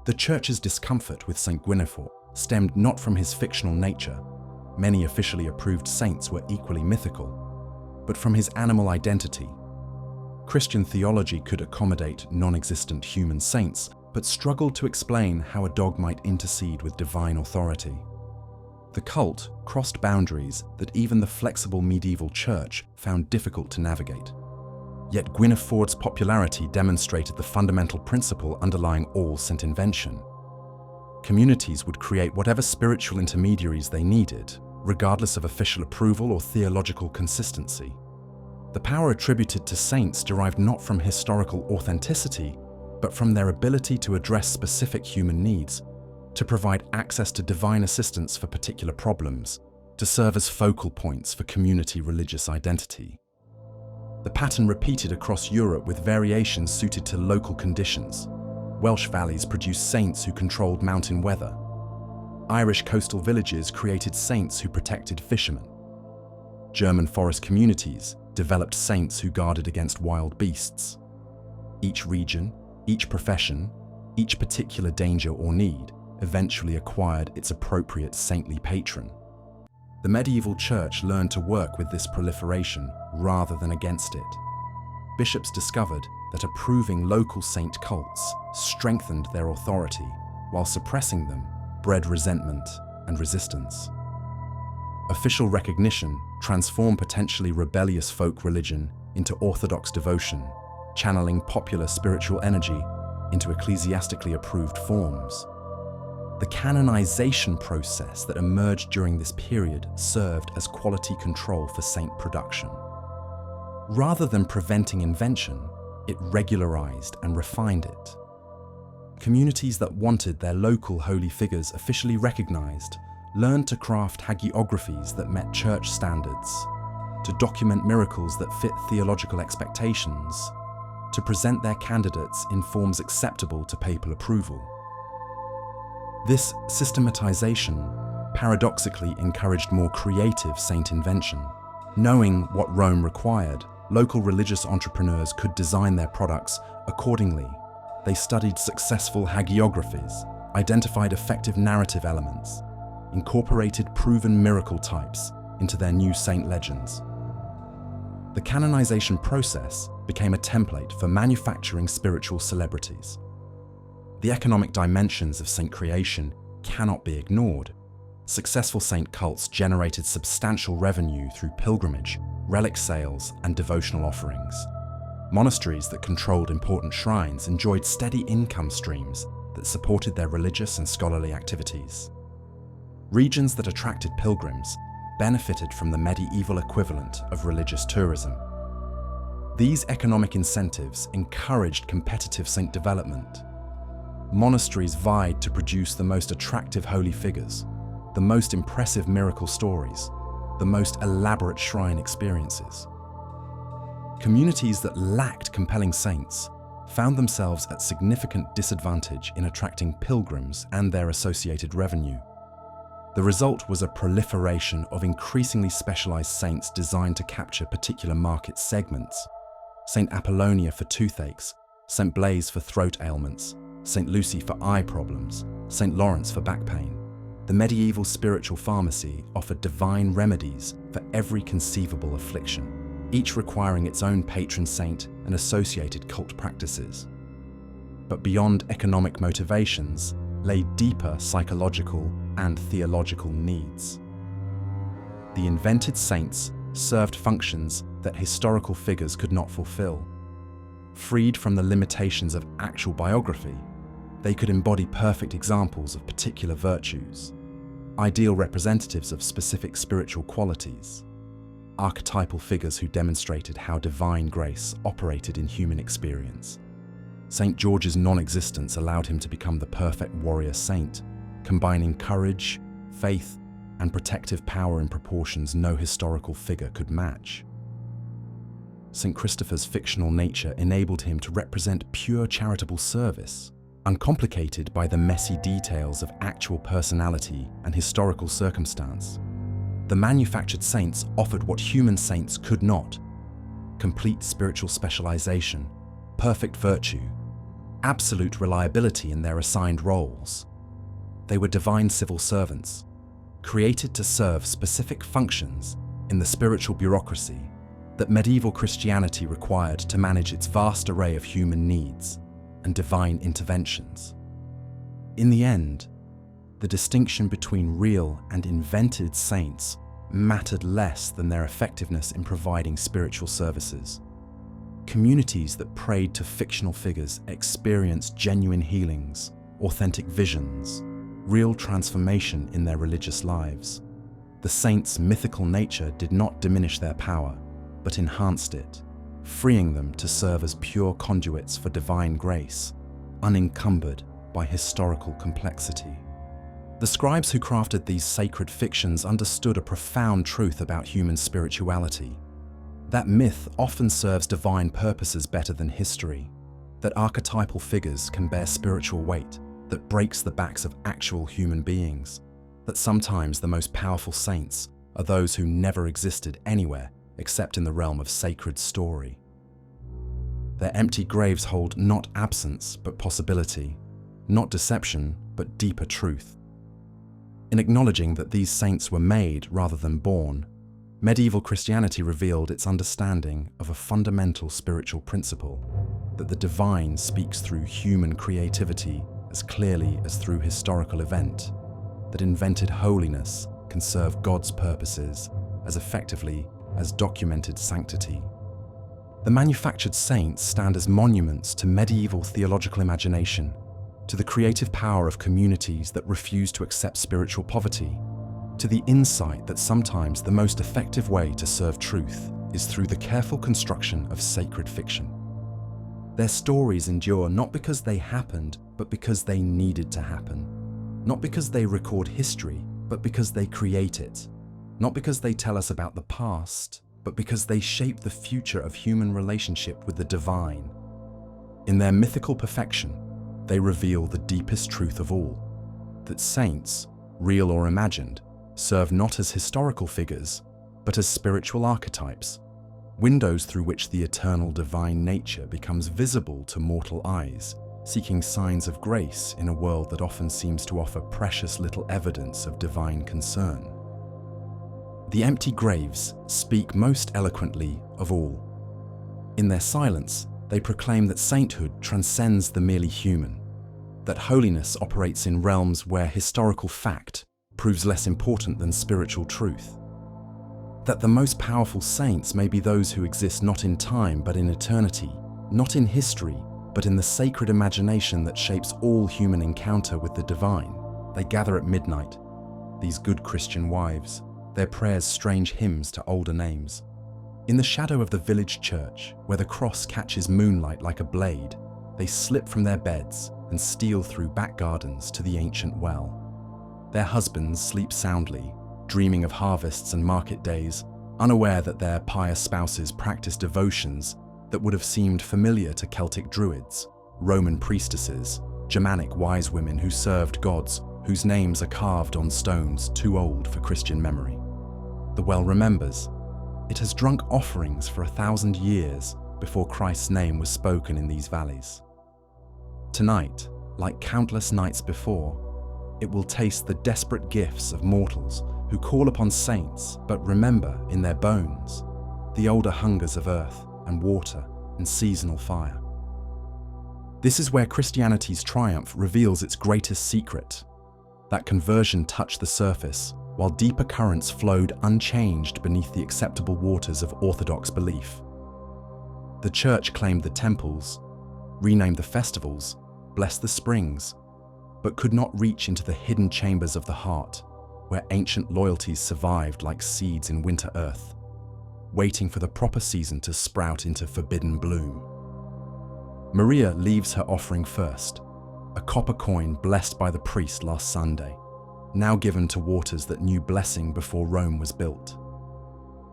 The Church's discomfort with Saint Gwynfor stemmed not from his fictional nature — many officially approved saints were equally mythical — but from his animal identity. Christian theology could accommodate non-existent human saints, but struggled to explain how a dog might intercede with divine authority. The cult crossed boundaries that even the flexible medieval church found difficult to navigate. Yet Gwynfort's popularity demonstrated the fundamental principle underlying all Saint Invention. Communities would create whatever spiritual intermediaries they needed, regardless of official approval or theological consistency. The power attributed to saints derived not from historical authenticity, but from their ability to address specific human needs, to provide access to divine assistance for particular problems, to serve as focal points for community religious identity. The pattern repeated across Europe with variations suited to local conditions. Welsh valleys produced saints who controlled mountain weather. Irish coastal villages created saints who protected fishermen. German forest communities developed saints who guarded against wild beasts. Each region, each profession, each particular danger or need eventually acquired its appropriate saintly patron. The medieval church learned to work with this proliferation rather than against it. Bishops discovered that approving local saint cults strengthened their authority, while suppressing them bred resentment and resistance. Official recognition transformed potentially rebellious folk religion into orthodox devotion, channeling popular spiritual energy into ecclesiastically approved forms. The canonization process that emerged during this period served as quality control for saint production. Rather than preventing invention, it regularized and refined it. Communities that wanted their local holy figures officially recognized learned to craft hagiographies that met church standards, to document miracles that fit theological expectations, to present their candidates in forms acceptable to papal approval. This systematization paradoxically encouraged more creative saint invention. Knowing what Rome required, local religious entrepreneurs could design their products accordingly. They studied successful hagiographies, identified effective narrative elements, incorporated proven miracle types into their new saint legends. The canonization process became a template for manufacturing spiritual celebrities. The economic dimensions of saint creation cannot be ignored. Successful saint cults generated substantial revenue through pilgrimage, relic sales, and devotional offerings. Monasteries that controlled important shrines enjoyed steady income streams that supported their religious and scholarly activities. Regions that attracted pilgrims benefited from the medieval equivalent of religious tourism. These economic incentives encouraged competitive saint development. Monasteries vied to produce the most attractive holy figures, the most impressive miracle stories, the most elaborate shrine experiences. Communities that lacked compelling saints found themselves at significant disadvantage in attracting pilgrims and their associated revenue. The result was a proliferation of increasingly specialized saints designed to capture particular market segments. Saint Apollonia for toothaches, Saint Blaise for throat ailments, Saint Lucy for eye problems, Saint Lawrence for back pain. The medieval spiritual pharmacy offered divine remedies for every conceivable affliction, each requiring its own patron saint and associated cult practices. But beyond economic motivations lay deeper psychological and theological needs. The invented saints served functions that historical figures could not fulfill. Freed from the limitations of actual biography, they could embody perfect examples of particular virtues, ideal representatives of specific spiritual qualities, archetypal figures who demonstrated how divine grace operated in human experience. St. George's non-existence allowed him to become the perfect warrior saint, combining courage, faith, and protective power in proportions no historical figure could match. St. Christopher's fictional nature enabled him to represent pure charitable service, uncomplicated by the messy details of actual personality and historical circumstance. The manufactured saints offered what human saints could not: complete spiritual specialization, perfect virtue, absolute reliability in their assigned roles. They were divine civil servants, created to serve specific functions in the spiritual bureaucracy that medieval Christianity required to manage its vast array of human needs and divine interventions. In the end, the distinction between real and invented saints mattered less than their effectiveness in providing spiritual services. Communities that prayed to fictional figures experienced genuine healings, authentic visions, real transformation in their religious lives. The saints' mythical nature did not diminish their power, but enhanced it, freeing them to serve as pure conduits for divine grace, unencumbered by historical complexity. The scribes who crafted these sacred fictions understood a profound truth about human spirituality. That myth often serves divine purposes better than history, that archetypal figures can bear spiritual weight that breaks the backs of actual human beings, that sometimes the most powerful saints are those who never existed anywhere except in the realm of sacred story. Their empty graves hold not absence but possibility, not deception but deeper truth. In acknowledging that these saints were made rather than born, medieval Christianity revealed its understanding of a fundamental spiritual principle, that the divine speaks through human creativity as clearly as through historical event, that invented holiness can serve God's purposes as effectively as documented sanctity. The manufactured saints stand as monuments to medieval theological imagination, to the creative power of communities that refuse to accept spiritual poverty, to the insight that sometimes the most effective way to serve truth is through the careful construction of sacred fiction. Their stories endure not because they happened, but because they needed to happen. Not because they record history, but because they create it. Not because they tell us about the past, but because they shape the future of human relationship with the divine. In their mythical perfection, they reveal the deepest truth of all, that saints, real or imagined, serve not as historical figures, but as spiritual archetypes, windows through which the eternal divine nature becomes visible to mortal eyes, seeking signs of grace in a world that often seems to offer precious little evidence of divine concern. The empty graves speak most eloquently of all. In their silence, they proclaim that sainthood transcends the merely human, that holiness operates in realms where historical fact proves less important than spiritual truth, that the most powerful saints may be those who exist not in time but in eternity, not in history but in the sacred imagination that shapes all human encounter with the divine. They gather at midnight, these good Christian wives, their prayers strange hymns to older names. In the shadow of the village church, where the cross catches moonlight like a blade, they slip from their beds and steal through back gardens to the ancient well. Their husbands sleep soundly, dreaming of harvests and market days, unaware that their pious spouses practice devotions that would have seemed familiar to Celtic druids, Roman priestesses, Germanic wise women who served gods whose names are carved on stones too old for Christian memory. The well remembers. It has drunk offerings for 1,000 years before Christ's name was spoken in these valleys. Tonight, like countless nights before, it will taste the desperate gifts of mortals who call upon saints but remember in their bones the older hungers of earth and water and seasonal fire. This is where Christianity's triumph reveals its greatest secret. That conversion touched the surface, while deeper currents flowed unchanged beneath the acceptable waters of orthodox belief. The church claimed the temples, renamed the festivals, blessed the springs, but could not reach into the hidden chambers of the heart, where ancient loyalties survived like seeds in winter earth, waiting for the proper season to sprout into forbidden bloom. Maria leaves her offering first, a copper coin blessed by the priest last Sunday, now given to waters that knew blessing before Rome was built.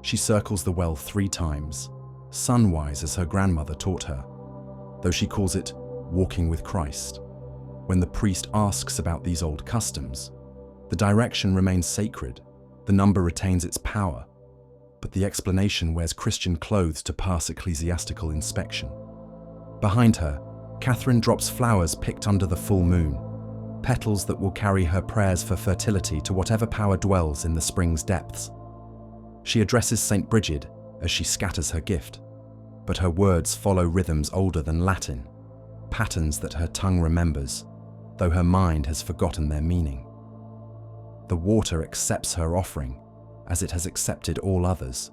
She circles the well 3 times, sunwise as her grandmother taught her, though she calls it walking with Christ. When the priest asks about these old customs, the direction remains sacred, the number retains its power, but the explanation wears Christian clothes to pass ecclesiastical inspection. Behind her, Catherine drops flowers picked under the full moon, petals that will carry her prayers for fertility to whatever power dwells in the spring's depths. She addresses Saint Brigid as she scatters her gift, but her words follow rhythms older than Latin, patterns that her tongue remembers, though her mind has forgotten their meaning. The water accepts her offering, as it has accepted all others,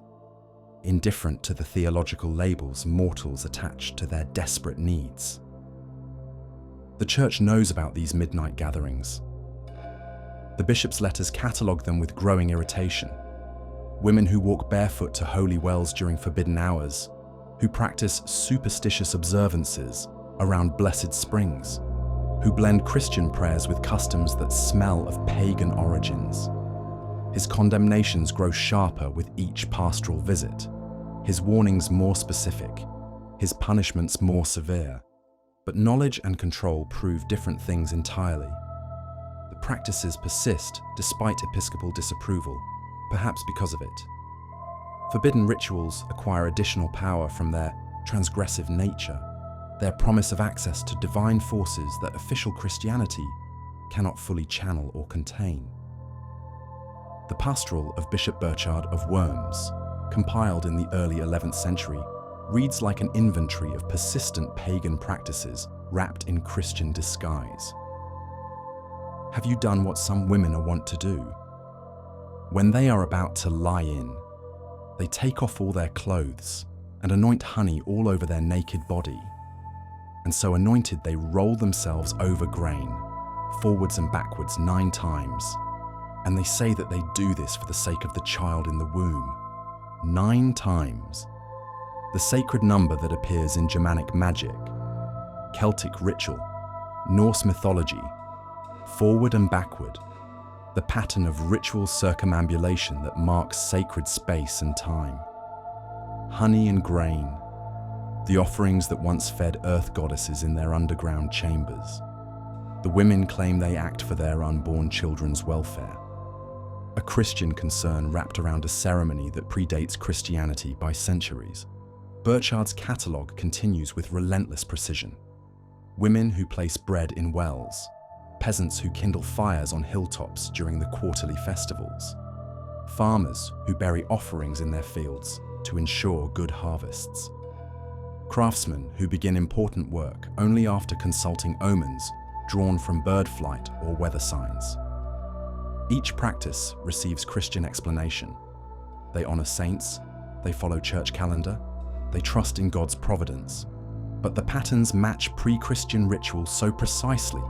indifferent to the theological labels mortals attach to their desperate needs. The church knows about these midnight gatherings. The bishop's letters catalogue them with growing irritation. Women who walk barefoot to holy wells during forbidden hours, who practice superstitious observances around blessed springs, who blend Christian prayers with customs that smell of pagan origins. His condemnations grow sharper with each pastoral visit, his warnings more specific, his punishments more severe. But knowledge and control prove different things entirely. The practices persist despite episcopal disapproval, perhaps because of it. Forbidden rituals acquire additional power from their transgressive nature, their promise of access to divine forces that official Christianity cannot fully channel or contain. The Pastoral of Bishop Burchard of Worms, compiled in the early 11th century, reads like an inventory of persistent pagan practices wrapped in Christian disguise. Have you done what some women are wont to do? When they are about to lie in, they take off all their clothes and anoint honey all over their naked body. And so anointed they roll themselves over grain, forwards and backwards 9 times. And they say that they do this for the sake of the child in the womb. 9 times. The sacred number that appears in Germanic magic, Celtic ritual, Norse mythology, forward and backward, the pattern of ritual circumambulation that marks sacred space and time. Honey and grain, the offerings that once fed earth goddesses in their underground chambers. The women claim they act for their unborn children's welfare. A Christian concern wrapped around a ceremony that predates Christianity by centuries. Burchard's catalogue continues with relentless precision. Women who place bread in wells, peasants who kindle fires on hilltops during the quarterly festivals, farmers who bury offerings in their fields to ensure good harvests, craftsmen who begin important work only after consulting omens drawn from bird flight or weather signs. Each practice receives Christian explanation. They honor saints, they follow church calendar, they trust in God's providence. But the patterns match pre-Christian rituals so precisely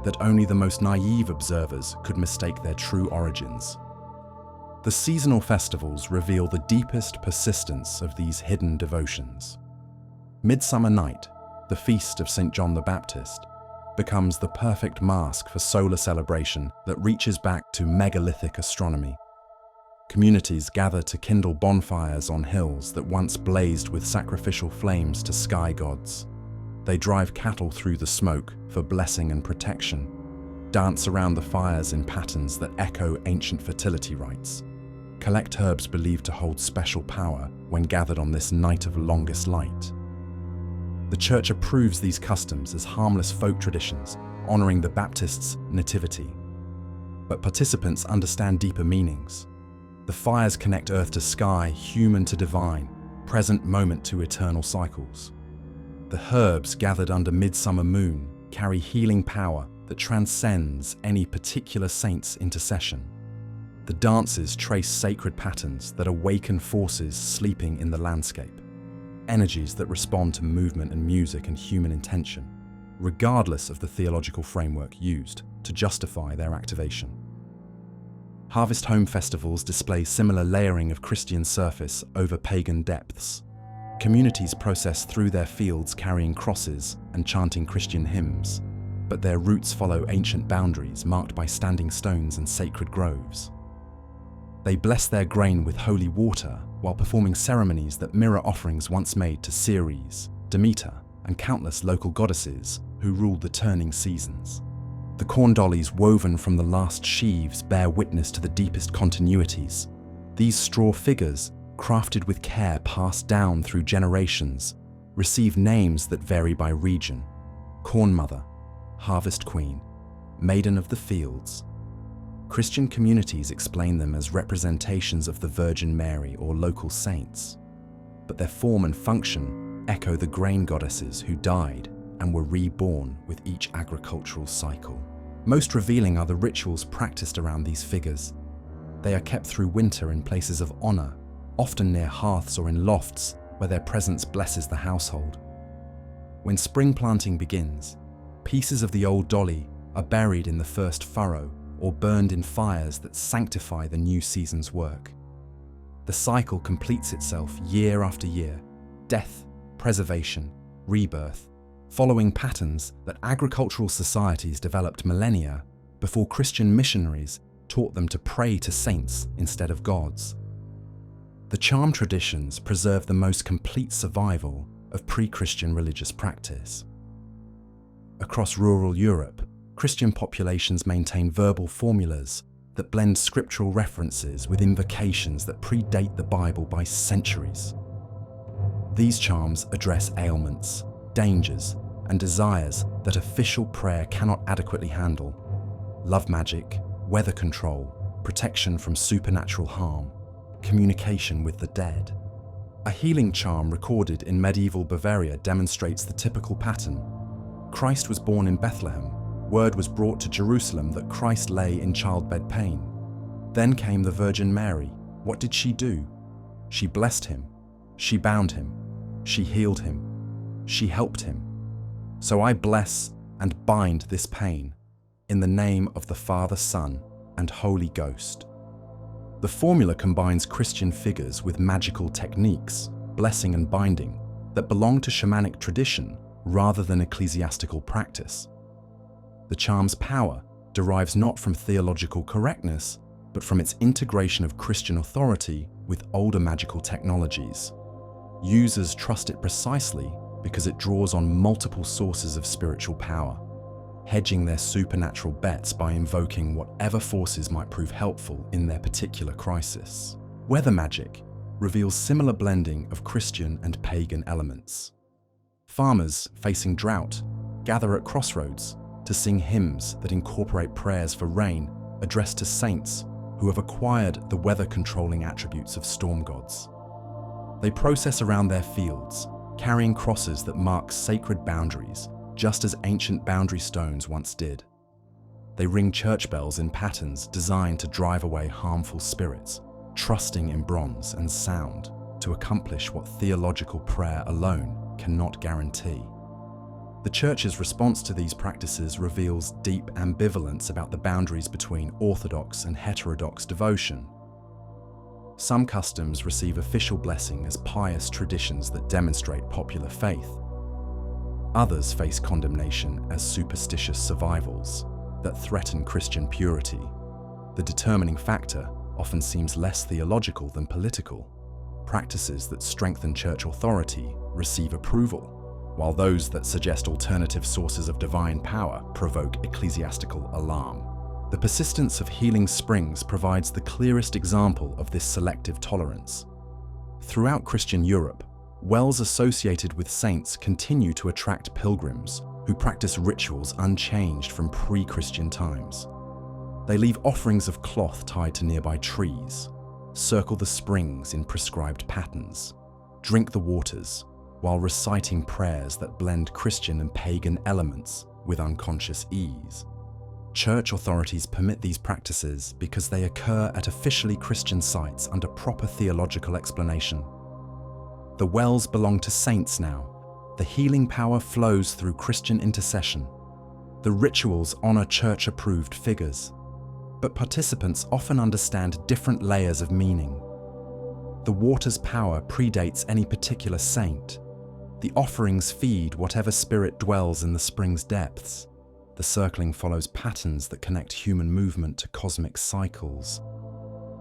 that only the most naive observers could mistake their true origins. The seasonal festivals reveal the deepest persistence of these hidden devotions. Midsummer Night, the feast of St. John the Baptist, becomes the perfect mask for solar celebration that reaches back to megalithic astronomy. Communities gather to kindle bonfires on hills that once blazed with sacrificial flames to sky gods. They drive cattle through the smoke for blessing and protection, dance around the fires in patterns that echo ancient fertility rites, collect herbs believed to hold special power when gathered on this night of longest light. The Church approves these customs as harmless folk traditions, honoring the Baptist's nativity. But participants understand deeper meanings. The fires connect earth to sky, human to divine, present moment to eternal cycles. The herbs gathered under midsummer moon carry healing power that transcends any particular saint's intercession. The dances trace sacred patterns that awaken forces sleeping in the landscape, energies that respond to movement and music and human intention, regardless of the theological framework used to justify their activation. Harvest home festivals display similar layering of Christian surface over pagan depths. Communities process through their fields carrying crosses and chanting Christian hymns, but their roots follow ancient boundaries marked by standing stones and sacred groves. They bless their grain with holy water while performing ceremonies that mirror offerings once made to Ceres, Demeter, and countless local goddesses who ruled the turning seasons. The corn dollies woven from the last sheaves bear witness to the deepest continuities. These straw figures, crafted with care passed down through generations, receive names that vary by region: Corn Mother, Harvest Queen, Maiden of the Fields. Christian communities explain them as representations of the Virgin Mary or local saints, but their form and function echo the grain goddesses who died and were reborn with each agricultural cycle. Most revealing are the rituals practiced around these figures. They are kept through winter in places of honor, often near hearths or in lofts where their presence blesses the household. When spring planting begins, pieces of the old dolly are buried in the first furrow or burned in fires that sanctify the new season's work. The cycle completes itself year after year: death, preservation, rebirth, following patterns that agricultural societies developed millennia before Christian missionaries taught them to pray to saints instead of gods. The charm traditions preserve the most complete survival of pre-Christian religious practice. Across rural Europe, Christian populations maintain verbal formulas that blend scriptural references with invocations that predate the Bible by centuries. These charms address ailments, dangers, and desires that official prayer cannot adequately handle: love magic, weather control, protection from supernatural harm, communication with the dead. A healing charm recorded in medieval Bavaria demonstrates the typical pattern. Christ was born in Bethlehem. Word was brought to Jerusalem that Christ lay in childbed pain. Then came the Virgin Mary. What did she do? She blessed him. She bound him. She healed him. She helped him. So I bless and bind this pain in the name of the Father, Son, and Holy Ghost. The formula combines Christian figures with magical techniques, blessing and binding, that belong to shamanic tradition rather than ecclesiastical practice. The charm's power derives not from theological correctness, but from its integration of Christian authority with older magical technologies. Users trust it precisely because it draws on multiple sources of spiritual power, hedging their supernatural bets by invoking whatever forces might prove helpful in their particular crisis. Weather magic reveals similar blending of Christian and pagan elements. Farmers facing drought gather at crossroads to sing hymns that incorporate prayers for rain addressed to saints who have acquired the weather-controlling attributes of storm gods. They process around their fields, carrying crosses that mark sacred boundaries, just as ancient boundary stones once did. They ring church bells in patterns designed to drive away harmful spirits, trusting in bronze and sound to accomplish what theological prayer alone cannot guarantee. The Church's response to these practices reveals deep ambivalence about the boundaries between orthodox and heterodox devotion. Some customs receive official blessing as pious traditions that demonstrate popular faith. Others face condemnation as superstitious survivals that threaten Christian purity. The determining factor often seems less theological than political. Practices that strengthen church authority receive approval, while those that suggest alternative sources of divine power provoke ecclesiastical alarm. The persistence of healing springs provides the clearest example of this selective tolerance. Throughout Christian Europe, wells associated with saints continue to attract pilgrims who practice rituals unchanged from pre-Christian times. They leave offerings of cloth tied to nearby trees, circle the springs in prescribed patterns, drink the waters, while reciting prayers that blend Christian and pagan elements with unconscious ease. Church authorities permit these practices because they occur at officially Christian sites under proper theological explanation. The wells belong to saints now. The healing power flows through Christian intercession. The rituals honor church-approved figures, but participants often understand different layers of meaning. The water's power predates any particular saint. The offerings feed whatever spirit dwells in the spring's depths. The circling follows patterns that connect human movement to cosmic cycles.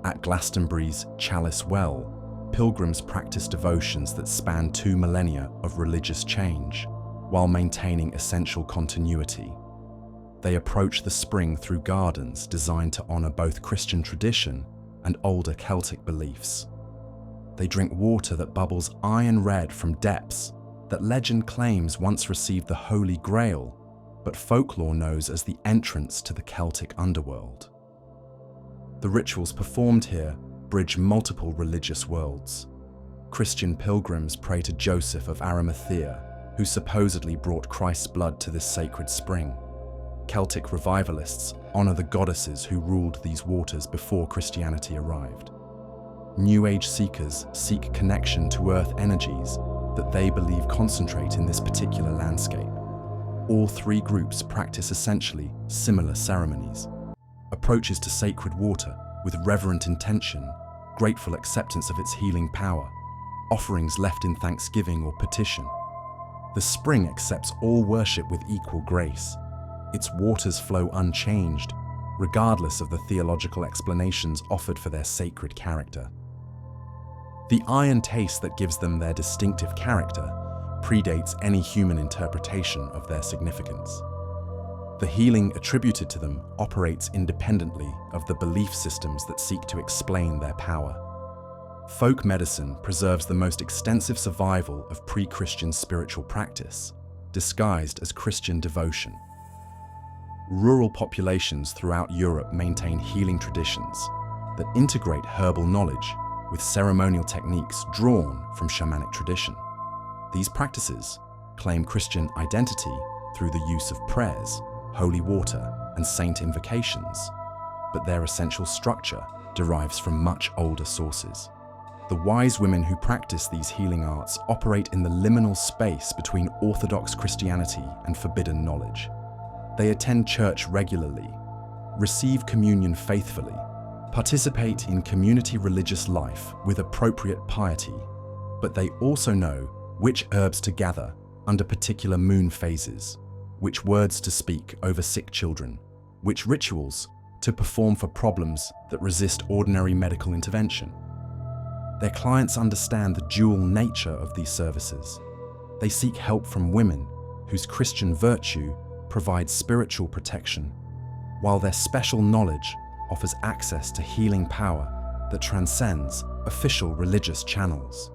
At Glastonbury's Chalice Well, pilgrims practice devotions that span 2 millennia of religious change, while maintaining essential continuity. They approach the spring through gardens designed to honor both Christian tradition and older Celtic beliefs. They drink water that bubbles iron red from depths that legend claims once received the Holy Grail, but folklore knows as the entrance to the Celtic underworld. The rituals performed here bridge multiple religious worlds. Christian pilgrims pray to Joseph of Arimathea, who supposedly brought Christ's blood to this sacred spring. Celtic revivalists honor the goddesses who ruled these waters before Christianity arrived. New Age seekers seek connection to earth energies that they believe concentrate in this particular landscape. All three groups practice essentially similar ceremonies: approaches to sacred water with reverent intention, grateful acceptance of its healing power, offerings left in thanksgiving or petition. The spring accepts all worship with equal grace. Its waters flow unchanged, regardless of the theological explanations offered for their sacred character. The iron taste that gives them their distinctive character predates any human interpretation of their significance. The healing attributed to them operates independently of the belief systems that seek to explain their power. Folk medicine preserves the most extensive survival of pre-Christian spiritual practice, disguised as Christian devotion. Rural populations throughout Europe maintain healing traditions that integrate herbal knowledge with ceremonial techniques drawn from shamanic tradition. These practices claim Christian identity through the use of prayers, holy water, and saint invocations, but their essential structure derives from much older sources. The wise women who practice these healing arts operate in the liminal space between Orthodox Christianity and forbidden knowledge. They attend church regularly, receive communion faithfully, participate in community religious life with appropriate piety, but they also know which herbs to gather under particular moon phases, which words to speak over sick children, which rituals to perform for problems that resist ordinary medical intervention. Their clients understand the dual nature of these services. They seek help from women whose Christian virtue provides spiritual protection, while their special knowledge offers access to healing power that transcends official religious channels.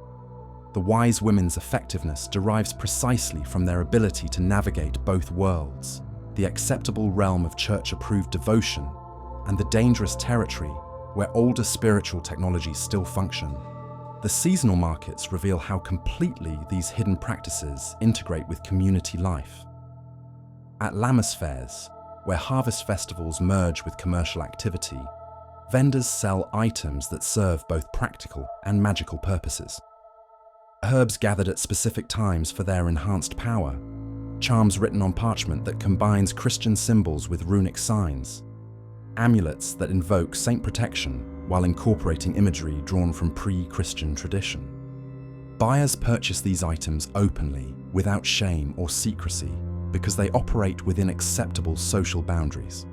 The wise women's effectiveness derives precisely from their ability to navigate both worlds, the acceptable realm of church-approved devotion and the dangerous territory where older spiritual technologies still function. The seasonal markets reveal how completely these hidden practices integrate with community life. At Lammas fairs, where harvest festivals merge with commercial activity, vendors sell items that serve both practical and magical purposes. Herbs gathered at specific times for their enhanced power, charms written on parchment that combines Christian symbols with runic signs, amulets that invoke saint protection while incorporating imagery drawn from pre-Christian tradition. Buyers purchase these items openly, without shame or secrecy, because they operate within acceptable social boundaries.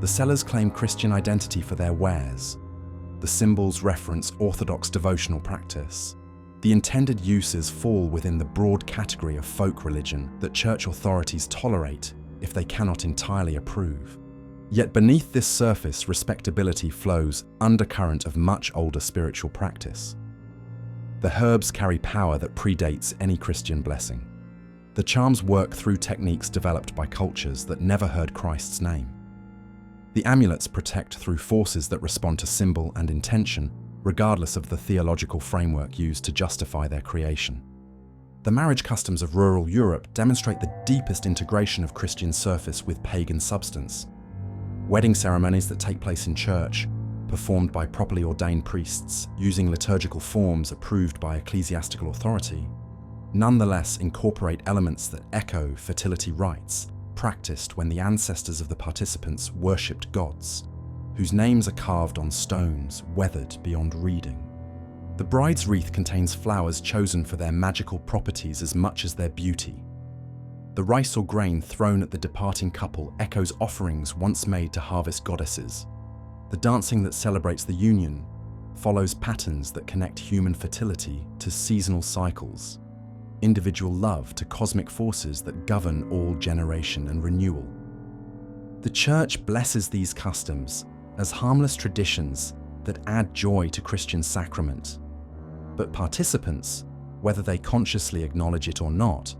The sellers claim Christian identity for their wares. The symbols reference Orthodox devotional practice. The intended uses fall within the broad category of folk religion that church authorities tolerate if they cannot entirely approve. Yet beneath this surface respectability flows undercurrent of much older spiritual practice. The herbs carry power that predates any Christian blessing. The charms work through techniques developed by cultures that never heard Christ's name. The amulets protect through forces that respond to symbol and intention, regardless of the theological framework used to justify their creation. The marriage customs of rural Europe demonstrate the deepest integration of Christian surface with pagan substance. Wedding ceremonies that take place in church, performed by properly ordained priests using liturgical forms approved by ecclesiastical authority, nonetheless incorporate elements that echo fertility rites practiced when the ancestors of the participants worshipped gods, whose names are carved on stones weathered beyond reading. The bride's wreath contains flowers chosen for their magical properties as much as their beauty. The rice or grain thrown at the departing couple echoes offerings once made to harvest goddesses. The dancing that celebrates the union follows patterns that connect human fertility to seasonal cycles, individual love to cosmic forces that govern all generation and renewal. The Church blesses these customs as harmless traditions that add joy to Christian sacrament. But participants, whether they consciously acknowledge it or not,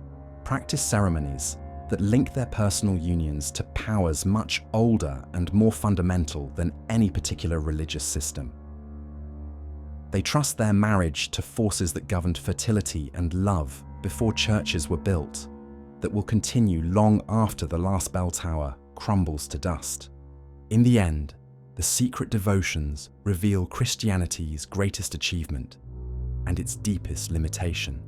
practice ceremonies that link their personal unions to powers much older and more fundamental than any particular religious system. They trust their marriage to forces that governed fertility and love before churches were built, that will continue long after the last bell tower crumbles to dust. In the end, the secret devotions reveal Christianity's greatest achievement and its deepest limitation.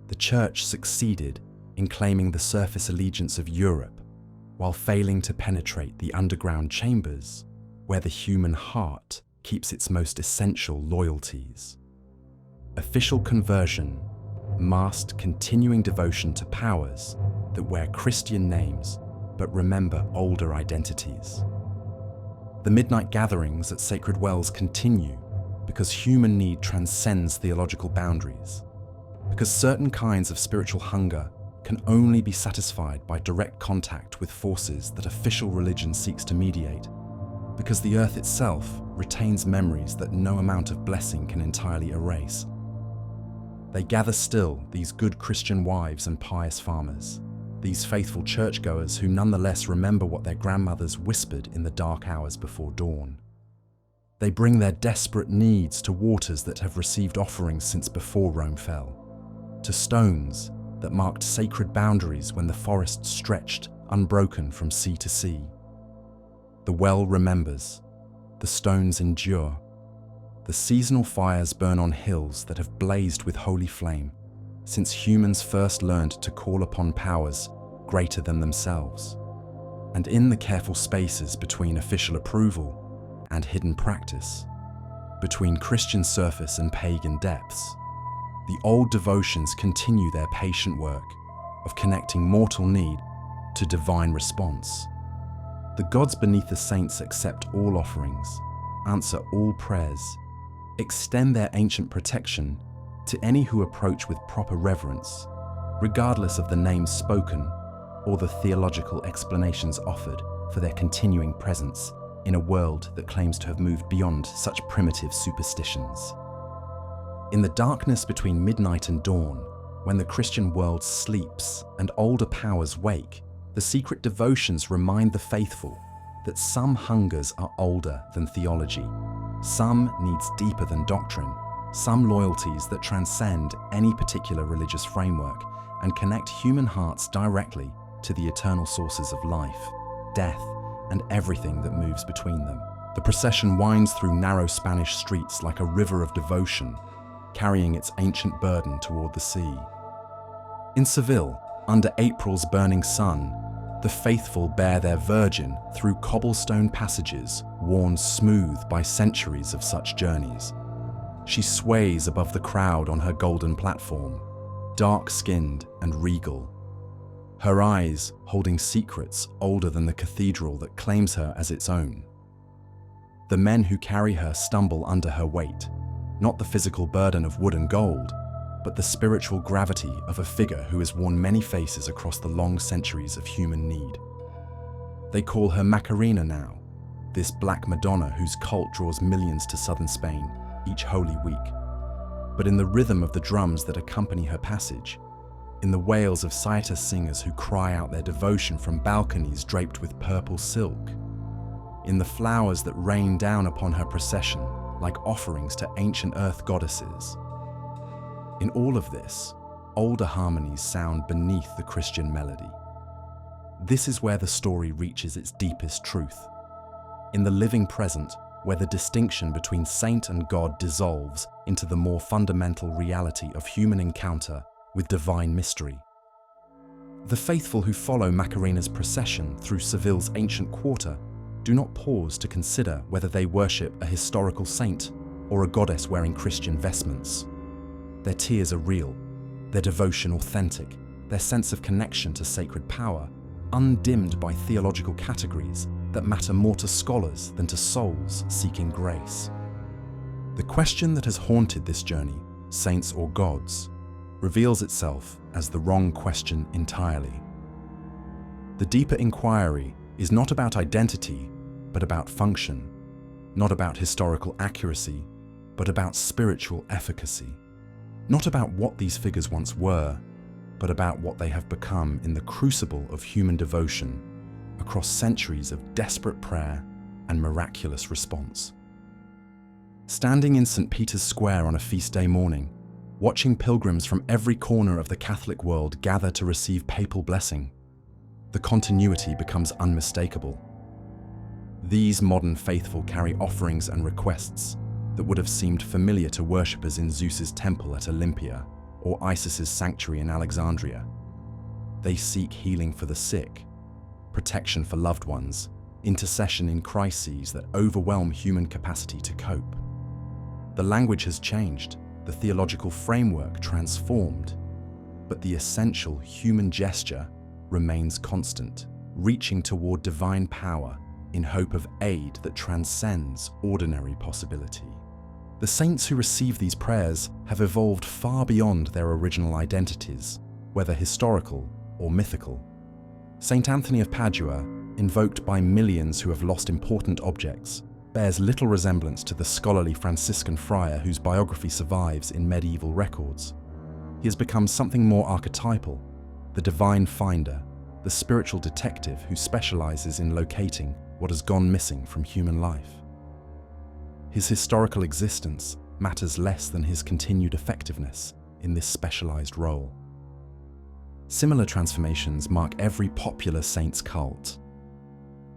The Church succeeded in claiming the surface allegiance of Europe while failing to penetrate the underground chambers where the human heart keeps its most essential loyalties. Official conversion masked continuing devotion to powers that wear Christian names but remember older identities. The midnight gatherings at sacred wells continue because human need transcends theological boundaries, because certain kinds of spiritual hunger can only be satisfied by direct contact with forces that official religion seeks to mediate, because the earth itself retains memories that no amount of blessing can entirely erase. They gather still, these good Christian wives and pious farmers, these faithful churchgoers who nonetheless remember what their grandmothers whispered in the dark hours before dawn. They bring their desperate needs to waters that have received offerings since before Rome fell, to stones that marked sacred boundaries when the forest stretched unbroken from sea to sea. The well remembers, the stones endure, the seasonal fires burn on hills that have blazed with holy flame since humans first learned to call upon powers greater than themselves. And in the careful spaces between official approval and hidden practice, between Christian surface and pagan depths, the old devotions continue their patient work of connecting mortal need to divine response. The gods beneath the saints accept all offerings, answer all prayers, extend their ancient protection to any who approach with proper reverence, regardless of the names spoken or the theological explanations offered for their continuing presence in a world that claims to have moved beyond such primitive superstitions. In the darkness between midnight and dawn, when the Christian world sleeps and older powers wake, the secret devotions remind the faithful that some hungers are older than theology, some needs deeper than doctrine, some loyalties that transcend any particular religious framework and connect human hearts directly to the eternal sources of life, death, and everything that moves between them. The procession winds through narrow Spanish streets like a river of devotion, carrying its ancient burden toward the sea. In Seville, under April's burning sun, the faithful bear their Virgin through cobblestone passages worn smooth by centuries of such journeys. She sways above the crowd on her golden platform, dark-skinned and regal, her eyes holding secrets older than the cathedral that claims her as its own. The men who carry her stumble under her weight, not the physical burden of wood and gold, but the spiritual gravity of a figure who has worn many faces across the long centuries of human need. They call her Macarena now, this Black Madonna whose cult draws millions to southern Spain each Holy Week. But in the rhythm of the drums that accompany her passage, in the wails of citus singers who cry out their devotion from balconies draped with purple silk, in the flowers that rain down upon her procession like offerings to ancient earth goddesses. In all of this, older harmonies sound beneath the Christian melody. This is where the story reaches its deepest truth. In the living present, where the distinction between saint and God dissolves into the more fundamental reality of human encounter with divine mystery. The faithful who follow Macarena's procession through Seville's ancient quarter do not pause to consider whether they worship a historical saint or a goddess wearing Christian vestments. Their tears are real, their devotion authentic, their sense of connection to sacred power undimmed by theological categories that matter more to scholars than to souls seeking grace. The question that has haunted this journey, saints or gods, reveals itself as the wrong question entirely. The deeper inquiry is not about identity, but about function, not about historical accuracy, but about spiritual efficacy, not about what these figures once were, but about what they have become in the crucible of human devotion across centuries of desperate prayer and miraculous response. Standing in St. Peter's Square on a feast day morning, watching pilgrims from every corner of the Catholic world gather to receive papal blessing, the continuity becomes unmistakable. These modern faithful carry offerings and requests that would have seemed familiar to worshippers in Zeus's temple at Olympia or Isis's sanctuary in Alexandria. They seek healing for the sick, protection for loved ones, intercession in crises that overwhelm human capacity to cope. The language has changed, the theological framework transformed, but the essential human gesture remains constant, reaching toward divine power in hope of aid that transcends ordinary possibility. The saints who receive these prayers have evolved far beyond their original identities, whether historical or mythical. Saint Anthony of Padua, invoked by millions who have lost important objects, bears little resemblance to the scholarly Franciscan friar whose biography survives in medieval records. He has become something more archetypal, the divine finder, the spiritual detective who specializes in locating what has gone missing from human life. His historical existence matters less than his continued effectiveness in this specialized role. Similar transformations mark every popular saint's cult.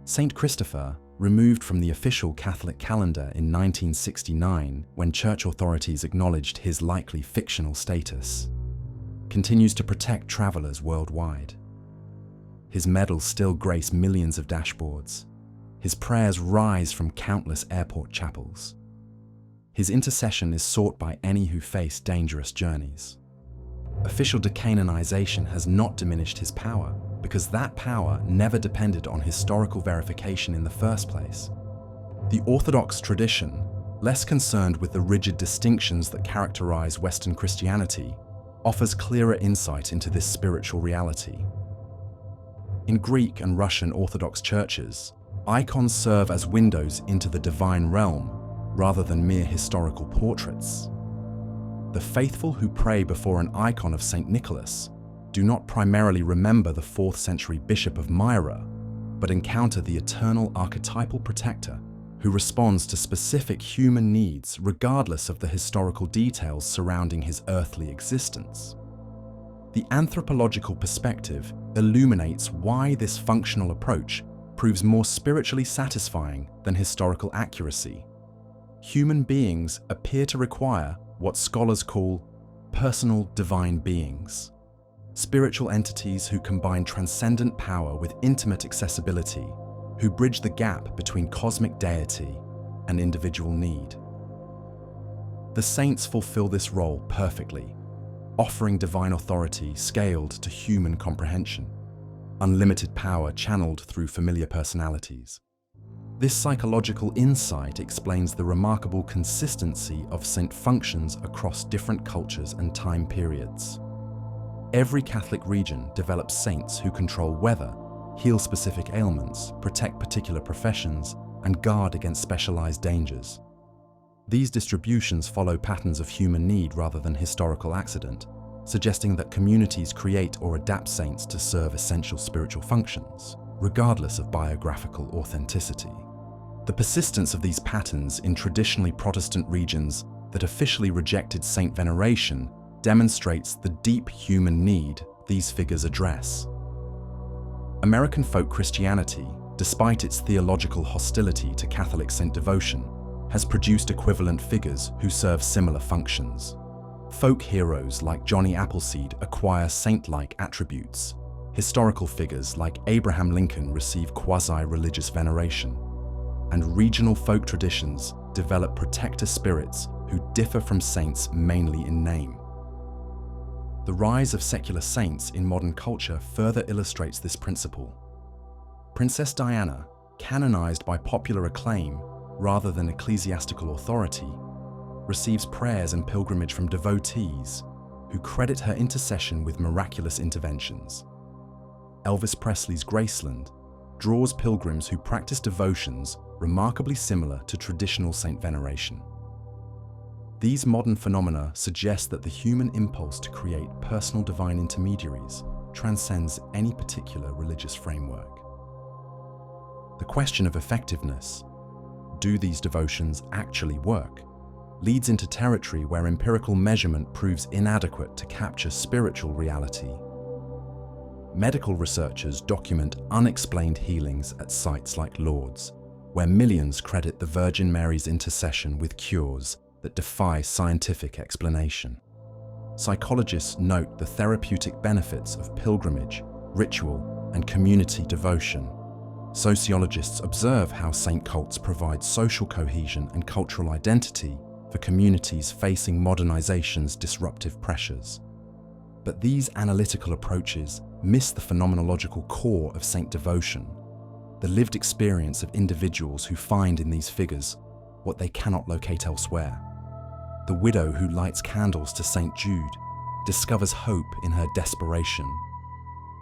Saint Christopher, removed from the official Catholic calendar in 1969 when church authorities acknowledged his likely fictional status, continues to protect travelers worldwide. His medals still grace millions of dashboards. His prayers rise from countless airport chapels. His intercession is sought by any who face dangerous journeys. Official decanonization has not diminished his power, because that power never depended on historical verification in the first place. The Orthodox tradition, less concerned with the rigid distinctions that characterize Western Christianity, offers clearer insight into this spiritual reality. In Greek and Russian Orthodox churches, icons serve as windows into the divine realm rather than mere historical portraits. The faithful who pray before an icon of Saint Nicholas do not primarily remember the 4th century Bishop of Myra, but encounter the eternal archetypal protector who responds to specific human needs regardless of the historical details surrounding his earthly existence. The anthropological perspective illuminates why this functional approach proves more spiritually satisfying than historical accuracy. Human beings appear to require what scholars call personal divine beings, spiritual entities who combine transcendent power with intimate accessibility, who bridge the gap between cosmic deity and individual need. The saints fulfill this role perfectly, offering divine authority scaled to human comprehension, unlimited power channeled through familiar personalities. This psychological insight explains the remarkable consistency of saint functions across different cultures and time periods. Every Catholic region develops saints who control weather, heal specific ailments, protect particular professions, and guard against specialized dangers. These distributions follow patterns of human need rather than historical accident, suggesting that communities create or adapt saints to serve essential spiritual functions, regardless of biographical authenticity. The persistence of these patterns in traditionally Protestant regions that officially rejected saint veneration demonstrates the deep human need these figures address. American folk Christianity, despite its theological hostility to Catholic saint devotion, has produced equivalent figures who serve similar functions. Folk heroes like Johnny Appleseed acquire saint-like attributes. Historical figures like Abraham Lincoln receive quasi-religious veneration. And regional folk traditions develop protector spirits who differ from saints mainly in name. The rise of secular saints in modern culture further illustrates this principle. Princess Diana, canonized by popular acclaim rather than ecclesiastical authority, receives prayers and pilgrimage from devotees who credit her intercession with miraculous interventions. Elvis Presley's Graceland draws pilgrims who practice devotions remarkably similar to traditional saint veneration. These modern phenomena suggest that the human impulse to create personal divine intermediaries transcends any particular religious framework. The question of effectiveness, do these devotions actually work, leads into territory where empirical measurement proves inadequate to capture spiritual reality. Medical researchers document unexplained healings at sites like Lourdes, where millions credit the Virgin Mary's intercession with cures that defy scientific explanation. Psychologists note the therapeutic benefits of pilgrimage, ritual, and community devotion. Sociologists observe how saint cults provide social cohesion and cultural identity for communities facing modernization's disruptive pressures. But these analytical approaches miss the phenomenological core of saint devotion, the lived experience of individuals who find in these figures what they cannot locate elsewhere. The widow who lights candles to St. Jude discovers hope in her desperation.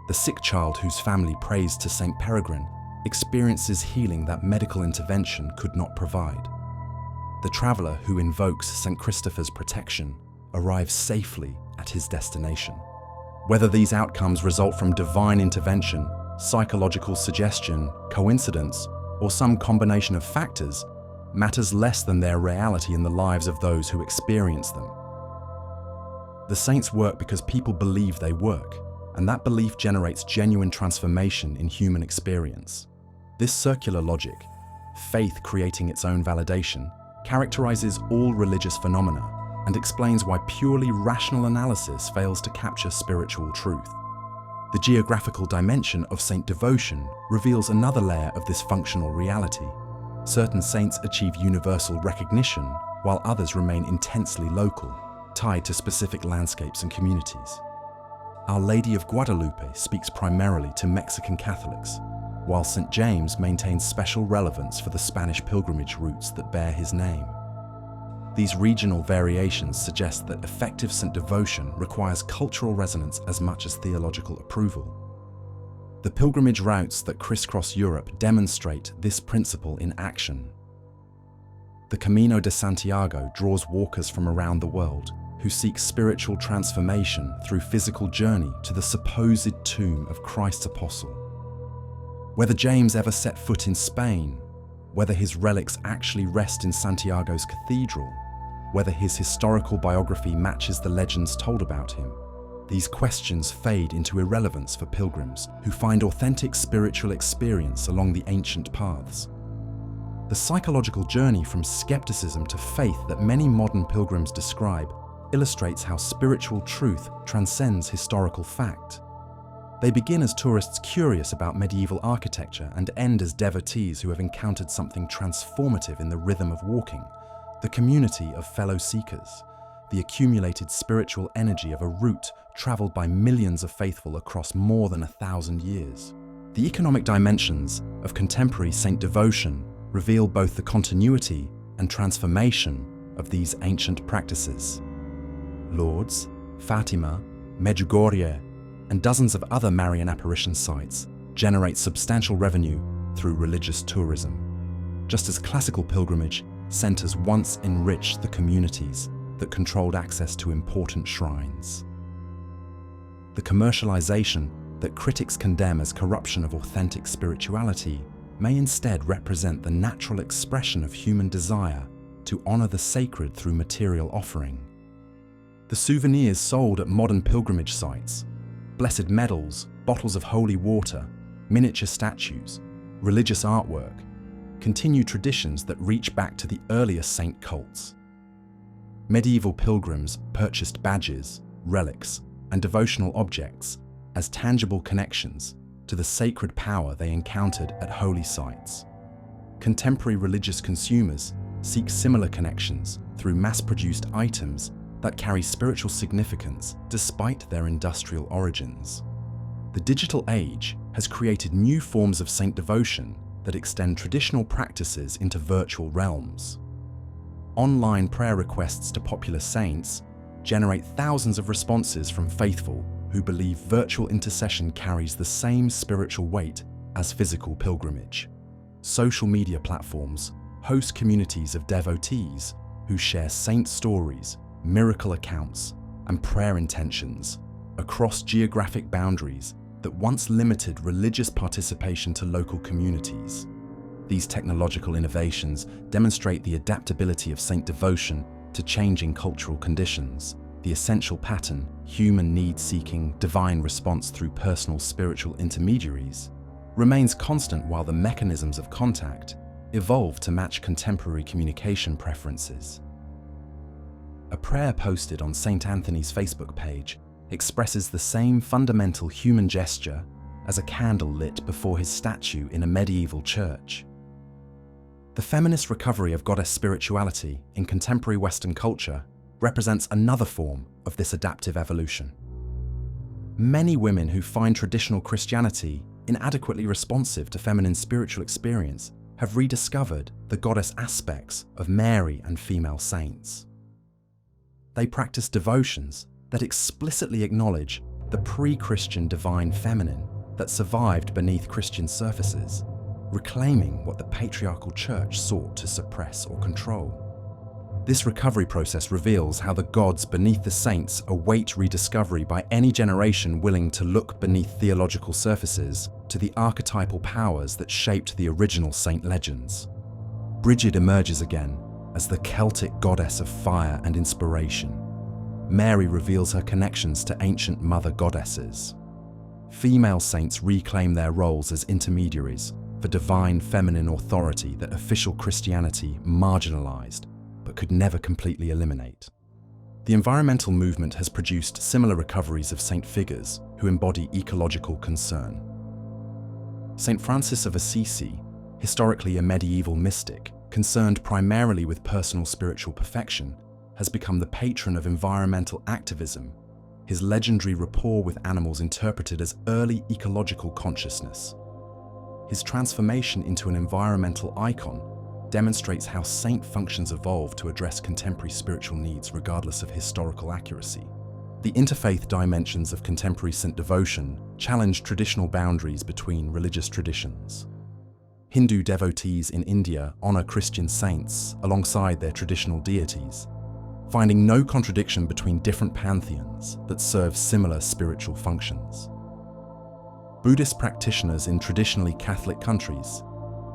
The sick child whose family prays to St. Peregrine experiences healing that medical intervention could not provide. The traveller who invokes St. Christopher's protection arrives safely at his destination. Whether these outcomes result from divine intervention, psychological suggestion, coincidence, or some combination of factors matters less than their reality in the lives of those who experience them. The saints work because people believe they work, and that belief generates genuine transformation in human experience. This circular logic, faith creating its own validation, characterizes all religious phenomena and explains why purely rational analysis fails to capture spiritual truth. The geographical dimension of saint devotion reveals another layer of this functional reality. Certain saints achieve universal recognition, while others remain intensely local, tied to specific landscapes and communities. Our Lady of Guadalupe speaks primarily to Mexican Catholics, while St. James maintains special relevance for the Spanish pilgrimage routes that bear his name. These regional variations suggest that effective saint devotion requires cultural resonance as much as theological approval. The pilgrimage routes that crisscross Europe demonstrate this principle in action. The Camino de Santiago draws walkers from around the world who seek spiritual transformation through physical journey to the supposed tomb of Christ's apostle. Whether James ever set foot in Spain, whether his relics actually rest in Santiago's cathedral, whether his historical biography matches the legends told about him, these questions fade into irrelevance for pilgrims who find authentic spiritual experience along the ancient paths. The psychological journey from skepticism to faith that many modern pilgrims describe illustrates how spiritual truth transcends historical fact. They begin as tourists curious about medieval architecture and end as devotees who have encountered something transformative in the rhythm of walking, the community of fellow seekers, the accumulated spiritual energy of a route traveled by millions of faithful across more than 1,000 years. The economic dimensions of contemporary saint devotion reveal both the continuity and transformation of these ancient practices. Lourdes, Fatima, Medjugorje, and dozens of other Marian apparition sites generate substantial revenue through religious tourism. Just as classical pilgrimage centers once enriched the communities that controlled access to important shrines. The commercialization that critics condemn as corruption of authentic spirituality may instead represent the natural expression of human desire to honor the sacred through material offering. The souvenirs sold at modern pilgrimage sites, blessed medals, bottles of holy water, miniature statues, religious artwork, continue traditions that reach back to the earliest saint cults. Medieval pilgrims purchased badges, relics, and devotional objects as tangible connections to the sacred power they encountered at holy sites. Contemporary religious consumers seek similar connections through mass-produced items that carry spiritual significance despite their industrial origins. The digital age has created new forms of saint devotion that extend traditional practices into virtual realms. Online prayer requests to popular saints generate thousands of responses from faithful who believe virtual intercession carries the same spiritual weight as physical pilgrimage. Social media platforms host communities of devotees who share saint stories, miracle accounts, and prayer intentions across geographic boundaries that once limited religious participation to local communities. These technological innovations demonstrate the adaptability of saint devotion to changing cultural conditions. The essential pattern, human need-seeking, divine response through personal spiritual intermediaries, remains constant while the mechanisms of contact evolve to match contemporary communication preferences. A prayer posted on St. Anthony's Facebook page expresses the same fundamental human gesture as a candle lit before his statue in a medieval church. The feminist recovery of goddess spirituality in contemporary Western culture represents another form of this adaptive evolution. Many women who find traditional Christianity inadequately responsive to feminine spiritual experience have rediscovered the goddess aspects of Mary and female saints. They practice devotions that explicitly acknowledge the pre-Christian divine feminine that survived beneath Christian surfaces, reclaiming what the patriarchal church sought to suppress or control. This recovery process reveals how the gods beneath the saints await rediscovery by any generation willing to look beneath theological surfaces to the archetypal powers that shaped the original saint legends. Brigid emerges again as the Celtic goddess of fire and inspiration. Mary reveals her connections to ancient mother goddesses. Female saints reclaim their roles as intermediaries for divine feminine authority that official Christianity marginalized but could never completely eliminate. The environmental movement has produced similar recoveries of saint figures who embody ecological concern. Saint Francis of Assisi, historically a medieval mystic concerned primarily with personal spiritual perfection, has become the patron of environmental activism, his legendary rapport with animals interpreted as early ecological consciousness. His transformation into an environmental icon demonstrates how saint functions evolve to address contemporary spiritual needs regardless of historical accuracy. The interfaith dimensions of contemporary saint devotion challenge traditional boundaries between religious traditions. Hindu devotees in India honor Christian saints alongside their traditional deities, finding no contradiction between different pantheons that serve similar spiritual functions. Buddhist practitioners in traditionally Catholic countries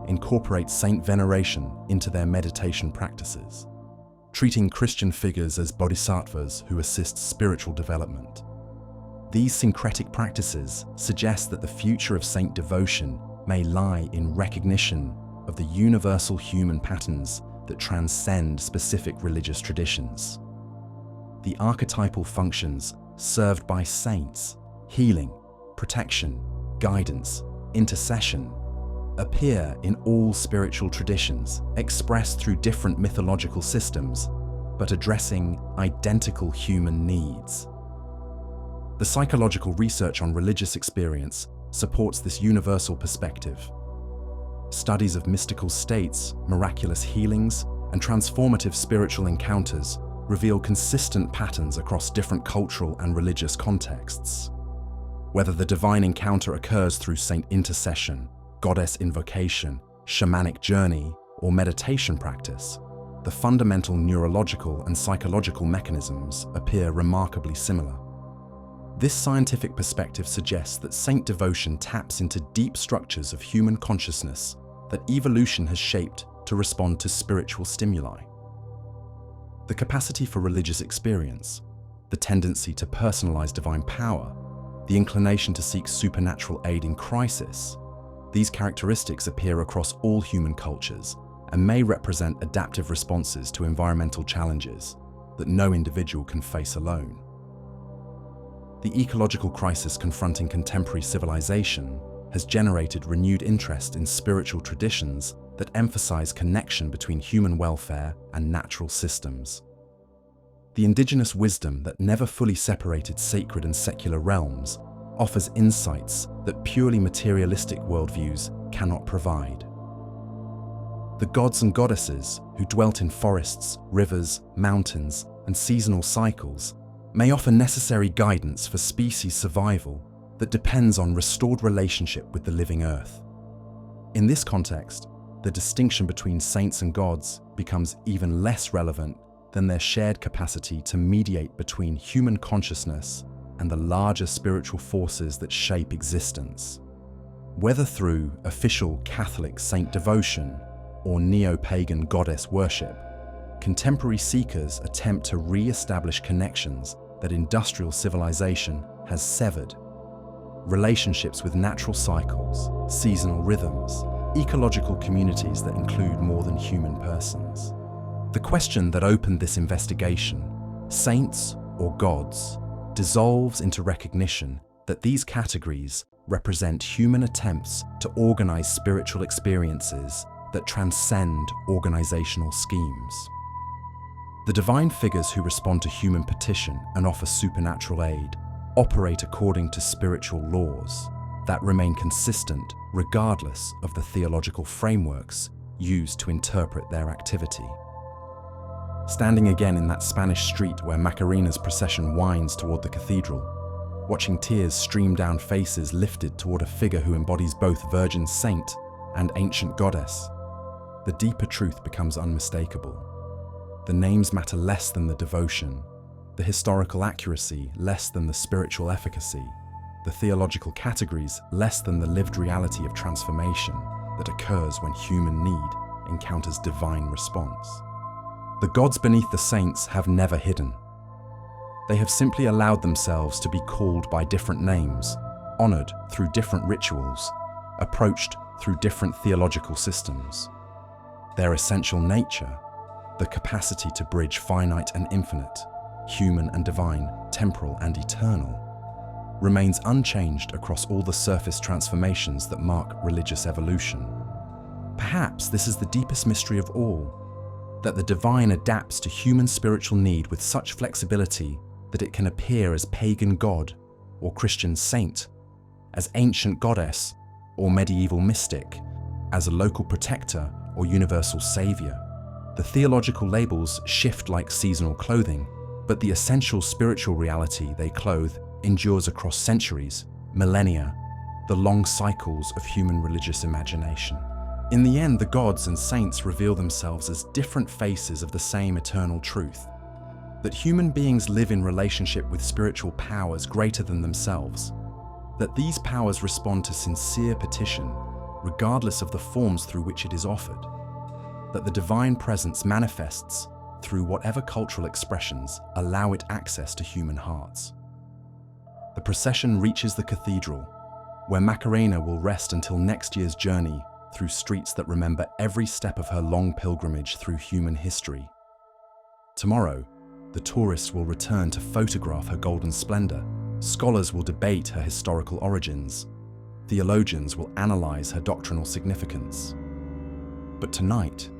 incorporate saint veneration into their meditation practices, treating Christian figures as bodhisattvas who assist spiritual development. These syncretic practices suggest that the future of saint devotion may lie in recognition of the universal human patterns that transcend specific religious traditions. The archetypal functions served by saints, healing, protection, guidance, intercession, appear in all spiritual traditions, expressed through different mythological systems, but addressing identical human needs. The psychological research on religious experience supports this universal perspective. Studies of mystical states, miraculous healings, and transformative spiritual encounters reveal consistent patterns across different cultural and religious contexts. Whether the divine encounter occurs through saint intercession, goddess invocation, shamanic journey, or meditation practice, the fundamental neurological and psychological mechanisms appear remarkably similar. This scientific perspective suggests that saint devotion taps into deep structures of human consciousness that evolution has shaped to respond to spiritual stimuli. The capacity for religious experience, the tendency to personalize divine power, the inclination to seek supernatural aid in crisis, these characteristics appear across all human cultures and may represent adaptive responses to environmental challenges that no individual can face alone. The ecological crisis confronting contemporary civilization has generated renewed interest in spiritual traditions that emphasize connection between human welfare and natural systems. The indigenous wisdom that never fully separated sacred and secular realms offers insights that purely materialistic worldviews cannot provide. The gods and goddesses who dwelt in forests, rivers, mountains, and seasonal cycles may offer necessary guidance for species survival that depends on restored relationship with the living earth. In this context, the distinction between saints and gods becomes even less relevant than their shared capacity to mediate between human consciousness and the larger spiritual forces that shape existence. Whether through official Catholic saint devotion or neo-pagan goddess worship, contemporary seekers attempt to re-establish connections that industrial civilization has severed. Relationships with natural cycles, seasonal rhythms, ecological communities that include more than human persons. The question that opened this investigation, saints or gods, dissolves into recognition that these categories represent human attempts to organize spiritual experiences that transcend organizational schemes. The divine figures who respond to human petition and offer supernatural aid operate according to spiritual laws that remain consistent regardless of the theological frameworks used to interpret their activity. Standing again in that Spanish street where Macarena's procession winds toward the cathedral, watching tears stream down faces lifted toward a figure who embodies both virgin saint and ancient goddess, the deeper truth becomes unmistakable. The names matter less than the devotion, the historical accuracy less than the spiritual efficacy, the theological categories less than the lived reality of transformation that occurs when human need encounters divine response. The gods beneath the saints have never hidden. They have simply allowed themselves to be called by different names, honored through different rituals, approached through different theological systems. Their essential nature, the capacity to bridge finite and infinite, human and divine, temporal and eternal, remains unchanged across all the surface transformations that mark religious evolution. Perhaps this is the deepest mystery of all, that the divine adapts to human spiritual need with such flexibility that it can appear as pagan god or Christian saint, as ancient goddess or medieval mystic, as a local protector or universal savior. The theological labels shift like seasonal clothing, but the essential spiritual reality they clothe endures across centuries, millennia, the long cycles of human religious imagination. In the end, the gods and saints reveal themselves as different faces of the same eternal truth, that human beings live in relationship with spiritual powers greater than themselves, that these powers respond to sincere petition, regardless of the forms through which it is offered, that the divine presence manifests through whatever cultural expressions allow it access to human hearts. The procession reaches the cathedral, where Macarena will rest until next year's journey through streets that remember every step of her long pilgrimage through human history. Tomorrow, the tourists will return to photograph her golden splendor. Scholars will debate her historical origins. Theologians will analyze her doctrinal significance. But tonight,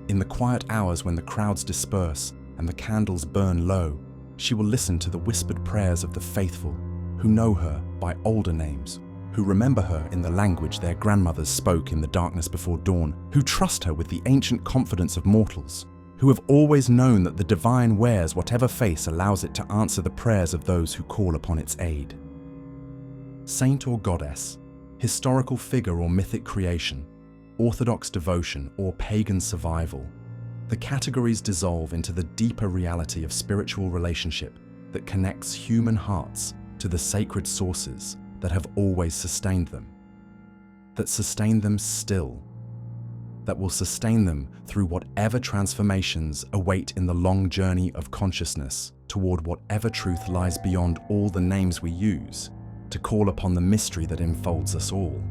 in the quiet hours when the crowds disperse and the candles burn low, she will listen to the whispered prayers of the faithful who know her by older names, who remember her in the language their grandmothers spoke in the darkness before dawn, who trust her with the ancient confidence of mortals, who have always known that the divine wears whatever face allows it to answer the prayers of those who call upon its aid. Saint or goddess, historical figure or mythic creation, orthodox devotion or pagan survival, the categories dissolve into the deeper reality of spiritual relationship that connects human hearts to the sacred sources that have always sustained them, that sustain them still, that will sustain them through whatever transformations await in the long journey of consciousness toward whatever truth lies beyond all the names we use to call upon the mystery that enfolds us all.